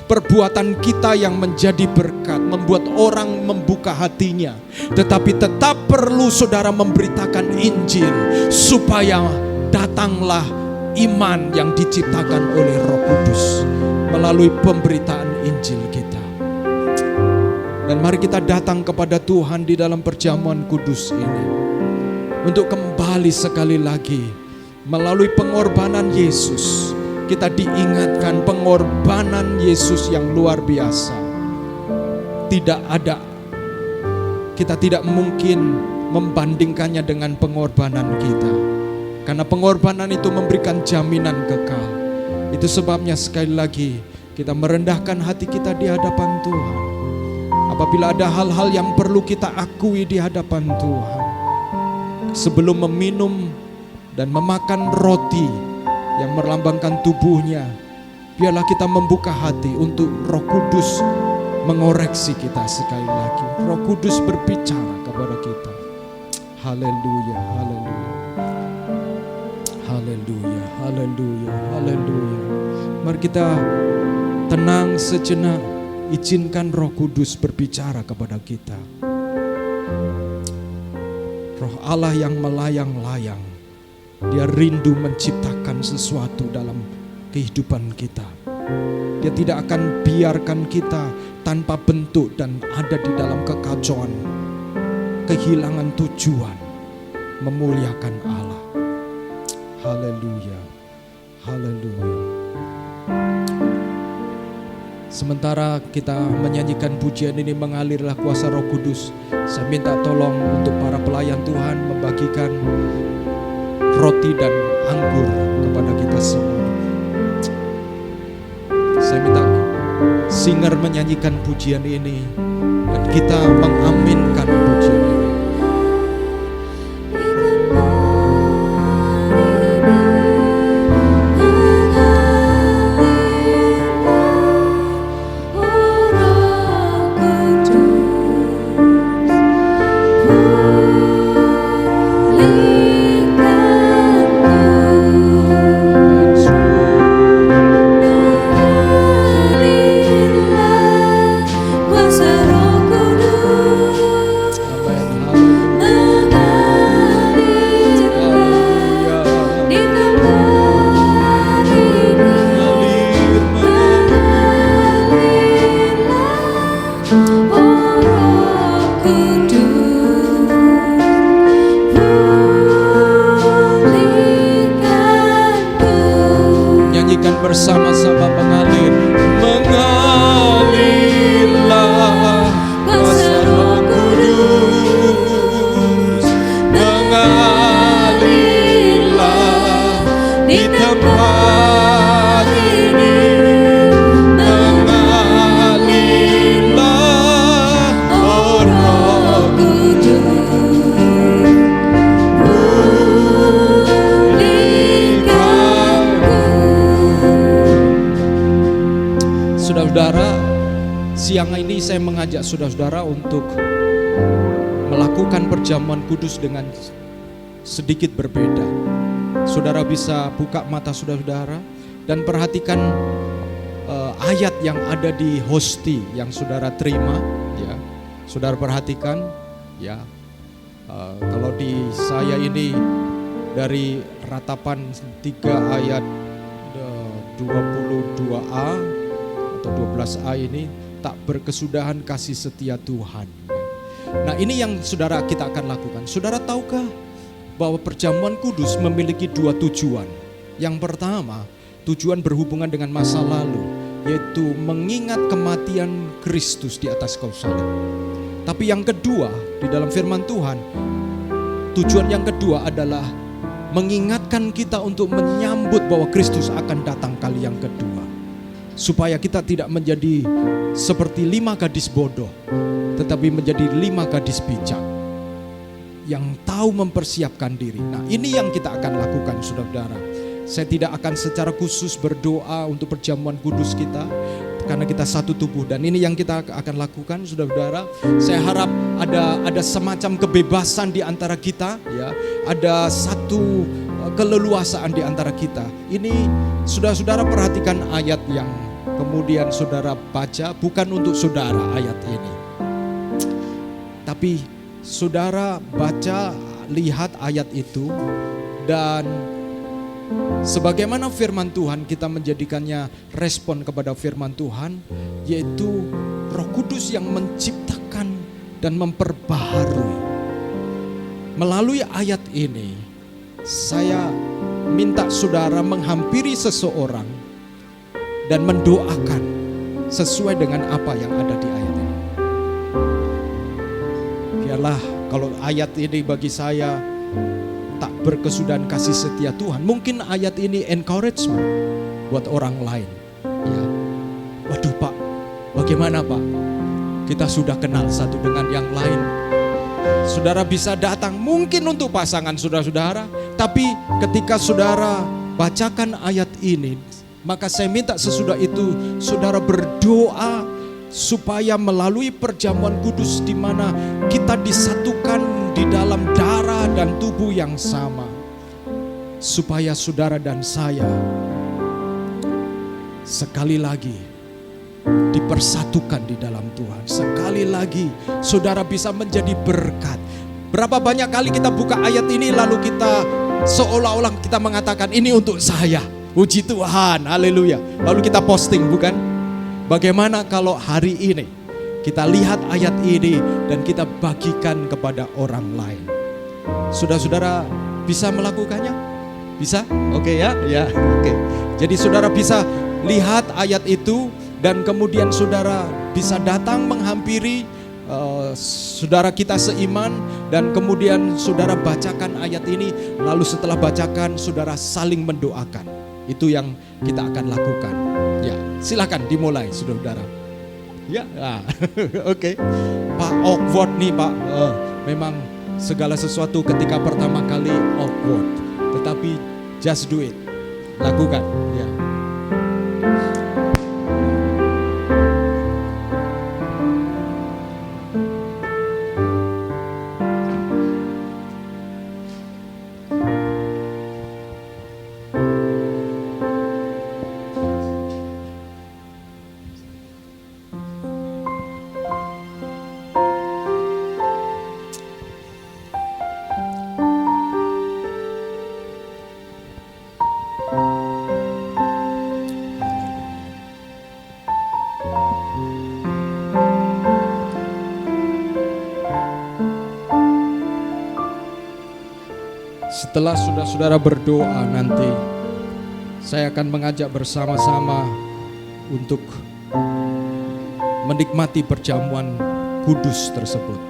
Perbuatan kita yang menjadi berkat, membuat orang membuka hatinya. Tetapi tetap perlu saudara memberitakan Injil, supaya datanglah iman yang diciptakan oleh Roh Kudus melalui pemberitaan Injil kita. Dan mari kita datang kepada Tuhan di dalam perjamuan kudus ini, untuk kembali sekali lagi melalui pengorbanan Yesus. Kita diingatkan pengorbanan Yesus yang luar biasa. Kita tidak mungkin membandingkannya dengan pengorbanan kita, karena pengorbanan itu memberikan jaminan kekal. Itu sebabnya sekali lagi Kita merendahkan hati kita di hadapan Tuhan. Apabila ada hal-hal yang perlu kita akui di hadapan Tuhan, sebelum meminum dan memakan roti yang melambangkan tubuhnya, biarlah kita membuka hati untuk Roh Kudus mengoreksi kita sekali lagi. Roh Kudus berbicara kepada kita. Haleluya, haleluya. Haleluya, haleluya, haleluya. Mari kita tenang sejenak, izinkan Roh Kudus berbicara kepada kita. Roh Allah yang melayang-layang, Dia rindu menciptakan sesuatu dalam kehidupan kita. Dia tidak akan biarkan kita tanpa bentuk dan ada di dalam kekacauan, kehilangan tujuan, memuliakan Allah. Haleluya, haleluya. Sementara kita menyanyikan pujian ini, mengalirlah kuasa Roh Kudus. Saya minta tolong untuk para pelayan Tuhan membagikan roti dan anggur kepada kita semua. Saya minta singer menyanyikan pujian ini dan kita mengaminkan pujian ini. Bersama-sama mengalir, mengalirlah kuasa Roh Kudus, mengalirlah di tempat ini, mengalirlah oh Roh Kudus. Saudara, siang ini saya mengajak saudara-saudara untuk melakukan perjamuan kudus dengan sedikit berbeda. Saudara bisa buka mata saudara-saudara dan perhatikan ayat yang ada di hosti yang saudara terima. Ya, saudara perhatikan. Ya, kalau di saya ini dari ratapan 3 ayat 22a atau 12a ini, tak berkesudahan kasih setia Tuhan. Nah, ini yang saudara kita akan lakukan. Saudara tahukah bahwa perjamuan kudus memiliki 2 tujuan? Yang pertama, tujuan berhubungan dengan masa lalu, yaitu mengingat kematian Kristus di atas kayu salib. Tapi yang kedua, di dalam firman Tuhan, tujuan yang kedua adalah mengingatkan kita untuk menyambut bahwa Kristus akan datang kali yang kedua. Supaya kita tidak menjadi seperti 5 gadis bodoh, tetapi menjadi 5 gadis bijak yang tahu mempersiapkan diri. Nah, ini yang kita akan lakukan, saudara-saudara. Saya tidak akan secara khusus berdoa untuk perjamuan kudus kita, karena kita satu tubuh, dan ini yang kita akan lakukan, saudara-saudara. Saya harap ada semacam kebebasan di antara kita, ya, ada satu keleluasaan di antara kita. Ini saudara-saudara perhatikan ayat yang kemudian saudara baca, bukan untuk saudara ayat ini, tapi saudara baca, lihat ayat itu, dan sebagaimana firman Tuhan kita menjadikannya respon kepada firman Tuhan, yaitu Roh Kudus yang menciptakan dan memperbaharui. Melalui ayat ini, saya minta saudara menghampiri seseorang dan mendoakan sesuai dengan apa yang ada di ayat ini. Biarlah kalau ayat ini bagi saya tak berkesudahan kasih setia Tuhan, mungkin ayat ini encouragement buat orang lain. Ya. Bagaimana Pak? Kita sudah kenal satu dengan yang lain. Saudara bisa datang mungkin untuk pasangan saudara-saudara, tapi ketika saudara bacakan ayat ini, maka saya minta sesudah itu saudara berdoa supaya melalui perjamuan kudus di mana kita disatukan di dalam darah dan tubuh yang sama, supaya saudara dan saya sekali lagi dipersatukan di dalam Tuhan. Sekali lagi saudara bisa menjadi berkat. Berapa banyak kali kita buka ayat ini lalu kita seolah-olah kita mengatakan ini untuk saya. Puji Tuhan, haleluya. Lalu kita posting, bukan? Bagaimana kalau hari ini kita lihat ayat ini dan kita bagikan kepada orang lain? Saudara-saudara bisa melakukannya? Bisa? Oke ya? Ya, oke. Jadi saudara bisa lihat ayat itu dan kemudian saudara bisa datang menghampiri saudara kita seiman dan kemudian saudara bacakan ayat ini, lalu setelah bacakan saudara saling mendoakan. Itu yang kita akan lakukan. Ya, silakan dimulai saudara. Ya, oke. Pak, awkward nih Pak. Memang segala sesuatu ketika pertama kali awkward, tetapi just do it. Lakukan, ya. Setelah saudara berdoa nanti, saya akan mengajak bersama-sama untuk menikmati perjamuan kudus tersebut.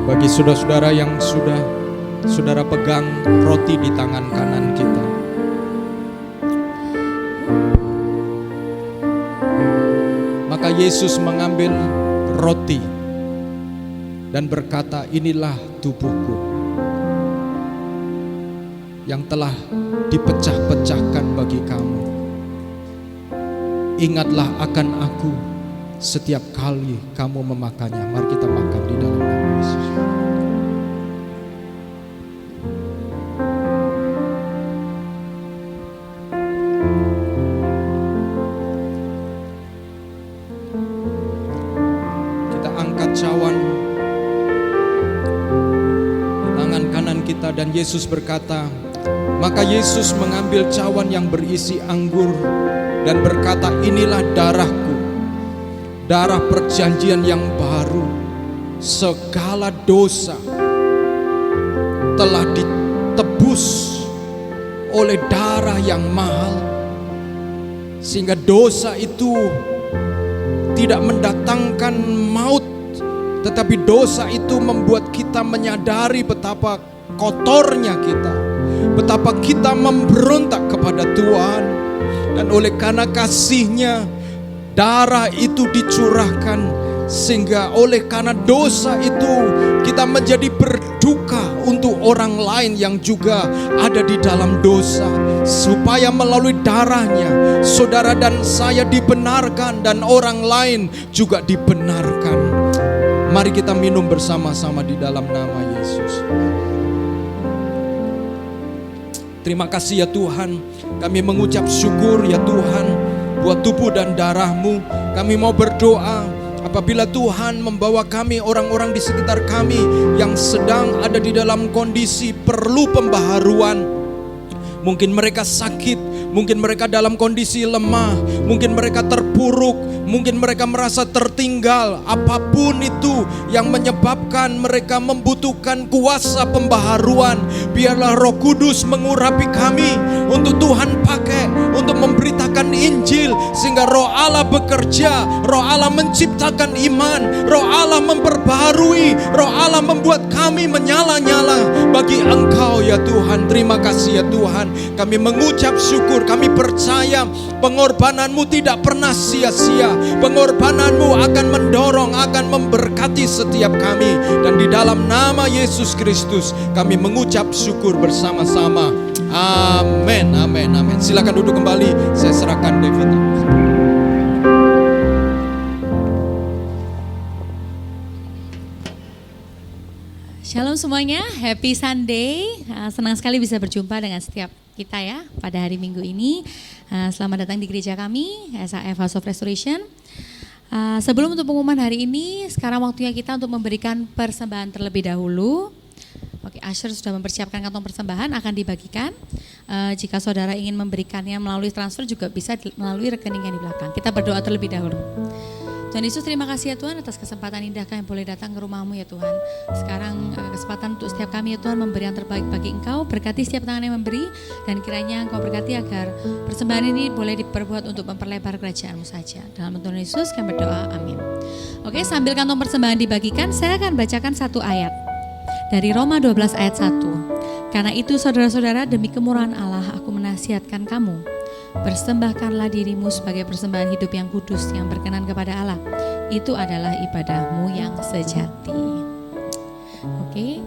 Bagi saudara-saudara yang sudah saudara pegang roti di tangan kanan kita, maka Yesus mengambil roti dan berkata, inilah tubuhku yang telah dipecah-pecahkan bagi kamu. Ingatlah akan aku setiap kali kamu memakannya. Mari kita makan di dalam nama Yesus. cawan tangan kanan kita, dan Yesus berkata, maka Yesus mengambil cawan yang berisi anggur dan berkata, inilah darahku, darah perjanjian yang baru. Segala dosa telah ditebus oleh darah yang mahal, sehingga dosa itu tidak mendatangkan maut, tetapi dosa itu membuat kita menyadari betapa kotornya kita, betapa kita memberontak kepada Tuhan. Dan oleh karena kasih-Nya, darah itu dicurahkan, sehingga oleh karena dosa itu kita menjadi berduka untuk orang lain yang juga ada di dalam dosa, supaya melalui darahnya saudara dan saya dibenarkan dan orang lain juga dibenarkan. Mari kita minum bersama-sama di dalam nama Yesus. Terima kasih ya Tuhan, kami mengucap syukur ya Tuhan buat tubuh dan darah-Mu. Kami mau berdoa apabila Tuhan membawa kami, orang-orang di sekitar kami yang sedang ada di dalam kondisi perlu pembaharuan. Mungkin mereka sakit, mungkin mereka dalam kondisi lemah, mungkin mereka terpuruk, mungkin mereka merasa tertinggal. Apapun itu yang menyebabkan mereka membutuhkan kuasa pembaharuan, biarlah Roh Kudus mengurapi kami untuk Tuhan pakai untuk memberitakan Injil, sehingga Roh Allah bekerja, Roh Allah menciptakan iman, Roh Allah memperbaharui, Roh Allah membuat kami menyala-nyala bagi Engkau ya Tuhan. Terima kasih ya Tuhan, kami mengucap syukur, kami percaya pengorbanan-Mu tidak pernah sia-sia. Pengorbanan-Mu akan mendorong, akan memberkati setiap kami. Dan di dalam nama Yesus Kristus kami mengucap syukur bersama-sama. Amin, amin, amin. Silakan duduk kembali, saya serahkan Devita. Shalom semuanya, happy Sunday. Senang sekali bisa berjumpa dengan setiap kita ya pada hari Minggu ini. Selamat datang di gereja kami, SAF House of Restoration. Sebelum untuk pengumuman hari ini, sekarang waktunya kita untuk memberikan persembahan terlebih dahulu. Oke, Usher sudah mempersiapkan kantong persembahan, akan dibagikan. Jika saudara ingin memberikannya melalui transfer juga bisa melalui rekening yang di belakang. Kita berdoa terlebih dahulu. Tuhan Yesus, terima kasih ya Tuhan atas kesempatan indah kami boleh datang ke rumah-Mu ya Tuhan. Sekarang kesempatan untuk setiap kami ya Tuhan memberi yang terbaik bagi Engkau. Berkati setiap tangan yang memberi, dan kiranya Engkau berkati agar persembahan ini boleh diperbuat untuk memperlebar kerajaan-Mu saja. Dalam Tuhan Yesus kami berdoa, amin. Oke, sambil kantong persembahan dibagikan, saya akan bacakan satu ayat dari Roma 12 ayat 1. Karena itu saudara-saudara, demi kemurahan Allah aku menasihatkan kamu, persembahkanlah dirimu sebagai persembahan hidup yang kudus, yang berkenan kepada Allah. Itu adalah ibadahmu yang sejati. Oke.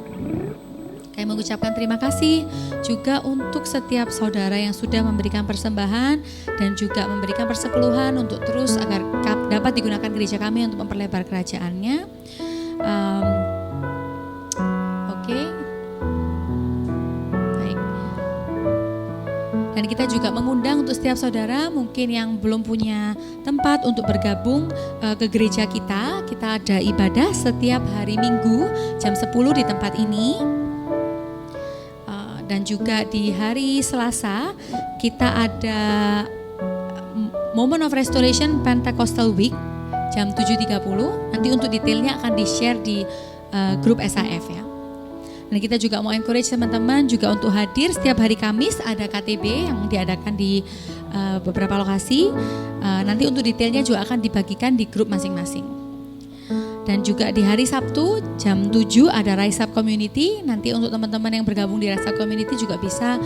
Kami mengucapkan terima kasih juga untuk setiap saudara yang sudah memberikan persembahan dan juga memberikan persepuluhan untuk terus agar dapat digunakan gereja kami untuk memperlebar kerajaannya. Oke. Dan kita juga mengundang untuk setiap saudara mungkin yang belum punya tempat untuk bergabung ke gereja kita. Kita ada ibadah setiap hari Minggu jam 10 di tempat ini. Dan juga di hari Selasa kita ada Moment of Restoration Pentecostal Week jam 7.30. Nanti untuk detailnya akan di-share di grup SAF ya. Dan kita juga mau encourage teman-teman juga untuk hadir setiap hari Kamis, ada KTB yang diadakan di beberapa lokasi. Nanti untuk detailnya juga akan dibagikan di grup masing-masing. Dan juga di hari Sabtu jam 7 ada Rise Up Community. Nanti untuk teman-teman yang bergabung di Rise Up Community juga bisa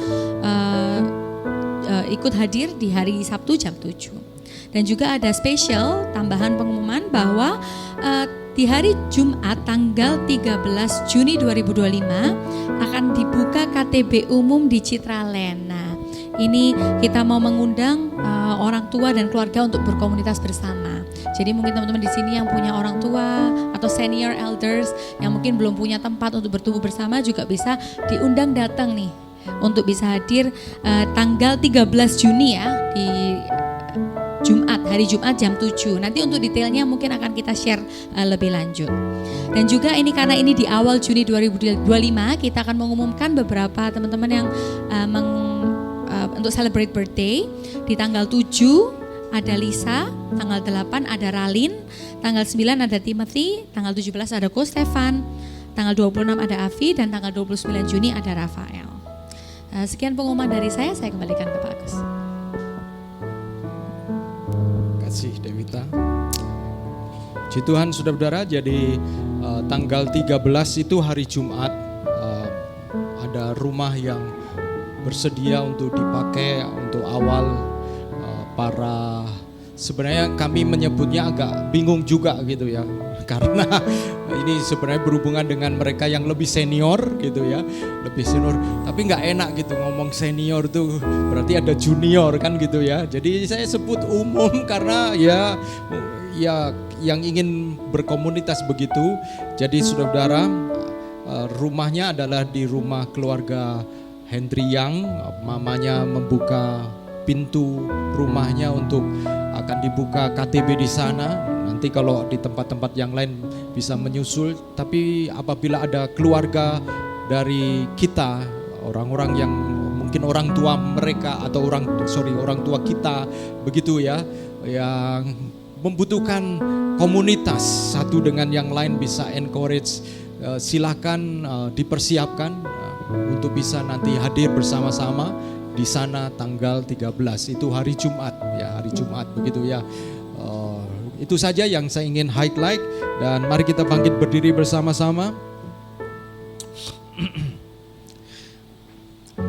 ikut hadir di hari Sabtu jam 7. Dan juga ada spesial tambahan pengumuman bahwa di hari Jumat tanggal 13 Juni 2025 akan dibuka KTB umum di Citraland. Nah, ini kita mau mengundang orang tua dan keluarga untuk berkomunitas bersama. Jadi mungkin teman-teman di sini yang punya orang tua atau senior elders yang mungkin belum punya tempat untuk bertumbuh bersama juga bisa diundang datang nih untuk bisa hadir tanggal 13 Juni ya di Jumat hari Jumat jam 7. Nanti untuk detailnya mungkin akan kita share lebih lanjut. Dan juga ini karena ini di awal Juni 2025, kita akan mengumumkan beberapa teman-teman yang untuk celebrate birthday. Di tanggal 7 ada Lisa, tanggal 8 ada Ralin, tanggal 9 ada Timothy, tanggal 17 ada Ko Stefan, tanggal 26 ada Avi, dan tanggal 29 Juni ada Rafael. Sekian pengumuman dari saya kembalikan ke Pak Agus. Kasih Dewita. Puji Tuhan saudara-saudara, jadi tanggal 13 itu hari Jumat, ada rumah yang bersedia untuk dipakai untuk awal para, sebenarnya kami menyebutnya agak bingung juga gitu ya, karena ini sebenarnya berhubungan dengan mereka yang lebih senior gitu ya, lebih senior, tapi nggak enak gitu ngomong senior tuh berarti ada junior kan gitu ya. Jadi saya sebut umum karena ya yang ingin berkomunitas begitu. Jadi saudara-saudara, rumahnya adalah di rumah keluarga Hendry Yang. Mamanya membuka pintu rumahnya untuk akan dibuka KTB di sana. Nanti kalau di tempat-tempat yang lain bisa menyusul. Tapi apabila ada keluarga dari kita, orang-orang yang mungkin orang tua mereka atau orang tua kita begitu ya, yang membutuhkan komunitas satu dengan yang lain, bisa encourage, silakan dipersiapkan untuk bisa nanti hadir bersama-sama di sana tanggal 13, itu hari Jumat ya, hari Jumat begitu ya. Itu saja yang saya ingin highlight, dan mari kita bangkit berdiri bersama-sama.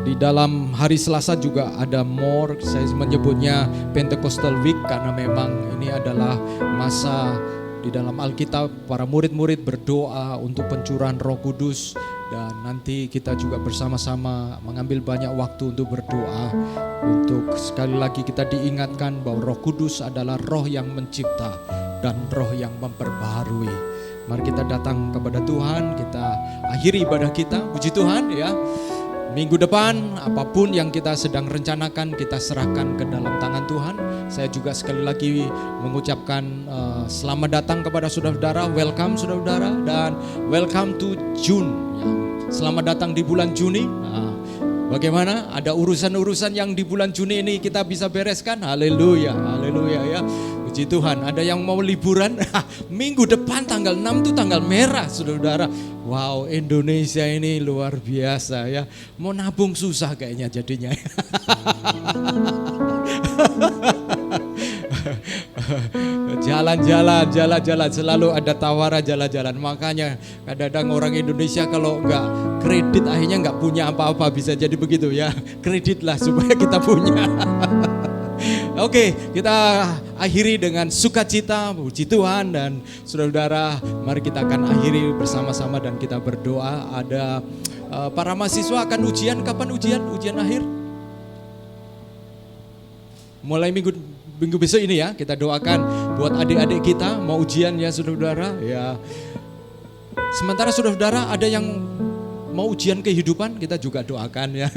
Di dalam hari Selasa juga ada more, saya menyebutnya Pentecostal Week karena memang ini adalah masa di dalam Alkitab para murid-murid berdoa untuk pencurahan Roh Kudus, dan nanti kita juga bersama-sama mengambil banyak waktu untuk berdoa, untuk sekali lagi kita diingatkan bahwa Roh Kudus adalah roh yang mencipta dan roh yang memperbaharui. Mari kita datang kepada Tuhan, kita akhiri ibadah kita, puji Tuhan ya. Minggu depan apapun yang kita sedang rencanakan, kita serahkan ke dalam tangan Tuhan. Saya juga sekali lagi mengucapkan selamat datang kepada saudara-saudara, welcome saudara-saudara, dan welcome to June. Selamat datang di bulan Juni. Bagaimana? Ada urusan-urusan yang di bulan Juni ini kita bisa bereskan? Haleluya, haleluya ya. Puji Tuhan. Ada yang mau liburan? Minggu depan tanggal 6 itu tanggal merah saudara-saudara. Wow, Indonesia ini luar biasa ya. Mau nabung susah kayaknya jadinya. Jalan-jalan, selalu ada tawaran jalan-jalan. Makanya kadang-kadang orang Indonesia kalau nggak kredit akhirnya nggak punya apa-apa, bisa jadi begitu ya. Kreditlah supaya kita punya. Oke, kita akhiri dengan sukacita, puji Tuhan, dan saudara-saudara, mari kita akan akhiri bersama-sama dan kita berdoa. Ada para mahasiswa akan ujian, kapan ujian? Ujian akhir? Mulai minggu besok ini ya, kita doakan buat adik-adik kita mau ujian ya saudara-saudara ya. Sementara saudara-saudara ada yang mau ujian kehidupan, kita juga doakan ya.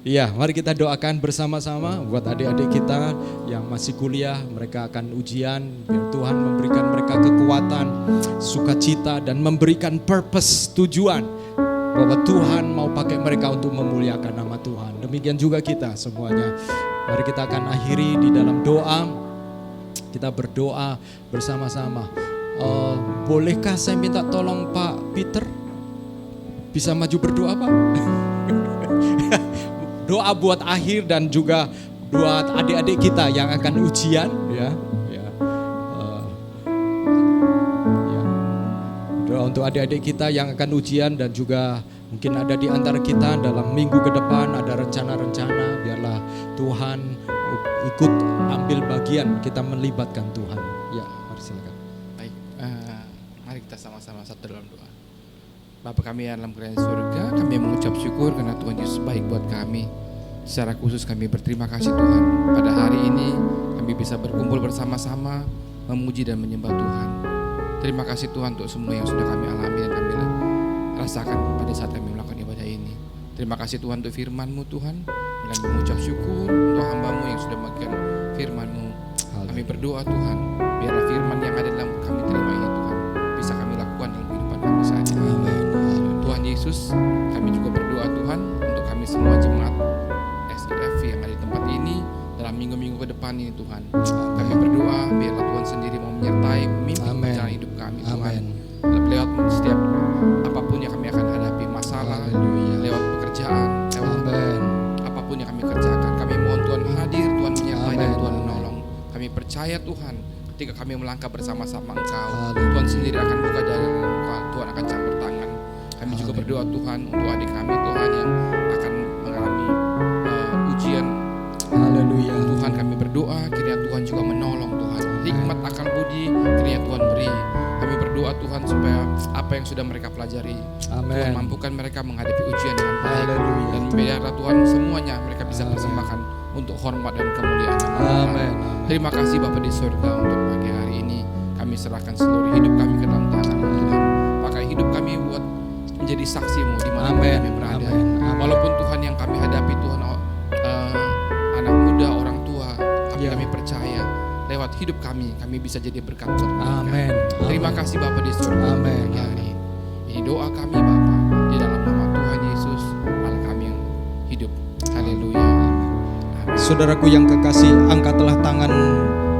Iya, mari kita doakan bersama-sama buat adik-adik kita yang masih kuliah, mereka akan ujian, biar Tuhan memberikan mereka kekuatan, sukacita, dan memberikan purpose, tujuan bahwa Tuhan mau pakai mereka untuk memuliakan nama Tuhan. Demikian juga kita semuanya. Mari kita akan akhiri di dalam doa. Kita berdoa bersama-sama. Bolehkah saya minta tolong Pak Peter bisa maju berdoa Pak? Doa buat akhir dan juga buat adik-adik kita yang akan ujian ya. Doa untuk adik-adik kita yang akan ujian, dan juga mungkin ada di antara kita dalam minggu ke depan ada rencana-rencana, biarlah Tuhan ikut ambil bagian, kita melibatkan Tuhan. Ya, mari silakan. Baik, mari kita sama-sama satu dalam doa. Bapa kami yang dalam kerajaan surga, kami mengucap syukur karena Tuhan Yesus baik buat kami. Secara khusus kami berterima kasih Tuhan. Pada hari ini kami bisa berkumpul bersama-sama memuji dan menyembah Tuhan. Terima kasih Tuhan untuk semua yang sudah kami alami dan kami rasakan pada saat kami melakukan ibadah ini. Terima kasih Tuhan untuk firman-Mu Tuhan. Dan mengucap syukur untuk hamba-Mu yang sudah bagian firman-Mu. Kami berdoa Tuhan, biarlah firman yang ada dalam kami terima ini Tuhan bisa kami lakukan dalam kehidupan kami saat ini. Tuhan Yesus, kami juga berdoa Tuhan untuk kami semua jemaat SIF yang ada di tempat ini dalam minggu-minggu ke depan ini Tuhan. Kami berdoa biarlah Tuhan sendiri mau menyertai memimpin perjalanan hidup kami Tuhan. Lewat setiap apapun yang kami akan hadapi, masalah, lewat pekerjaan, lewat apapun yang kami kerjakan, kami mohon Tuhan hadir, Tuhan menyertai dan Tuhan menolong. Kami percaya Tuhan, ketika kami melangkah bersama-sama Engkau, Tuhan sendiri akan buka jalan, Tuhan akan campur tangan. Kami juga berdoa Tuhan untuk adik kami Tuhan yang akan mengalami ujian. Haleluya. Tuhan kami berdoa, kiranya Tuhan juga menolong Tuhan. Hikmat akal budi, kiranya Tuhan beri. Kami berdoa Tuhan supaya apa yang sudah mereka pelajari, Tuhan mampukan mereka menghadapi ujian dengan baik. Dan biarlah Tuhan semuanya mereka bisa persembahkan untuk hormat dan kemuliaan nama Tuhan. Terima kasih Bapa di surga untuk pagi hari ini. Kami serahkan seluruh hidup kami ke dalam tangan Tuhan. Pakai hidup kami buat menjadi saksi-Mu di mana kami berada. Walaupun Tuhan yang kami hadapi Tuhan anak muda, orang tua, tapi kami percaya lewat hidup kami bisa jadi berkat buat mereka. Terima kasih Bapa di surga untuk pagi hari ini. Ini doa kami Bapa di dalam nama Tuhan Yesus, Allah kami yang hidup. Haleluya. Saudaraku yang kekasih, angkatlah tangan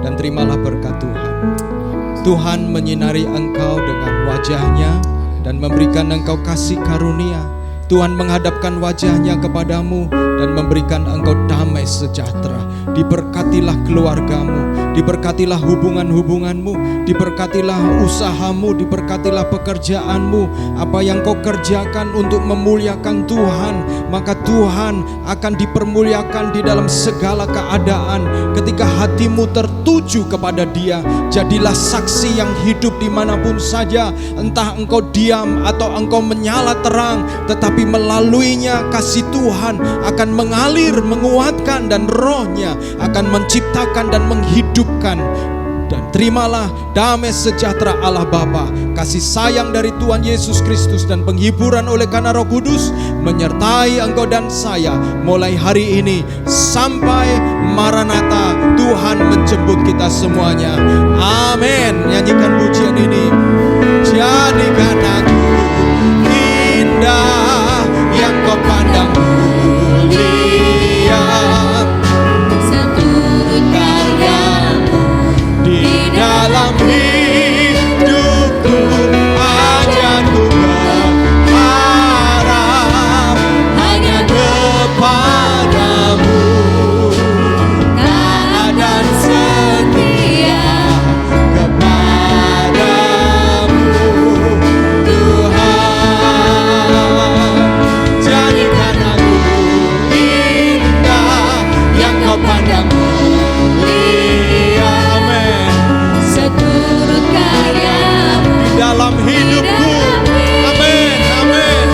dan terimalah berkat Tuhan. Tuhan menyinari engkau dengan wajah-Nya dan memberikan engkau kasih karunia. Tuhan menghadapkan wajah-Nya kepadamu dan memberikan engkau damai sejahtera. Diberkatilah keluargamu, diberkatilah hubungan-hubunganmu, diberkatilah usahamu, diberkatilah pekerjaanmu. Apa yang kau kerjakan untuk memuliakan Tuhan, maka Tuhan akan dipermuliakan di dalam segala keadaan. Ketika hatimu tertuju kepada Dia, jadilah saksi yang hidup dimanapun saja. Entah engkau diam atau engkau menyala terang, tetapi melaluinya kasih Tuhan akan mengalir, menguatkan, dan Roh-Nya akan menciptakan dan menghidupkan. Dan terimalah damai sejahtera Allah Bapa, kasih sayang dari Tuhan Yesus Kristus, dan penghiburan oleh karena Roh Kudus menyertai engkau dan saya mulai hari ini sampai Maranatha. Tuhan menjemput kita semuanya. Amin. Nyanyikan pujian ini. Jadikan aku indah yang kau pandang mulia, seturut karya-Mu di dalam hidupku. Ajarku berharap hanya kepadamu, taat dan setia kepadamu Tuhan. Jadikan aku indah yang kau pandang mulia. Amin. seturut karya-Mu Di dalam hidupku. Amin. Amin.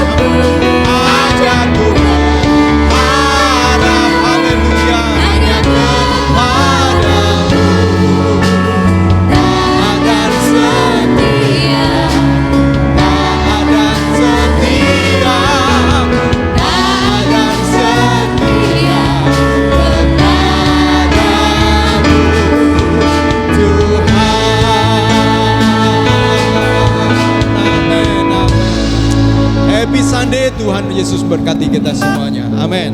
Ajarku berharap, haleluya, hanya kepadamu, taat dan setia, taat dan setia, taat dan setia kepadamu Tuhan. Amin. Happy Sunday. Tuhan Yesus berkati kita semuanya. Amin.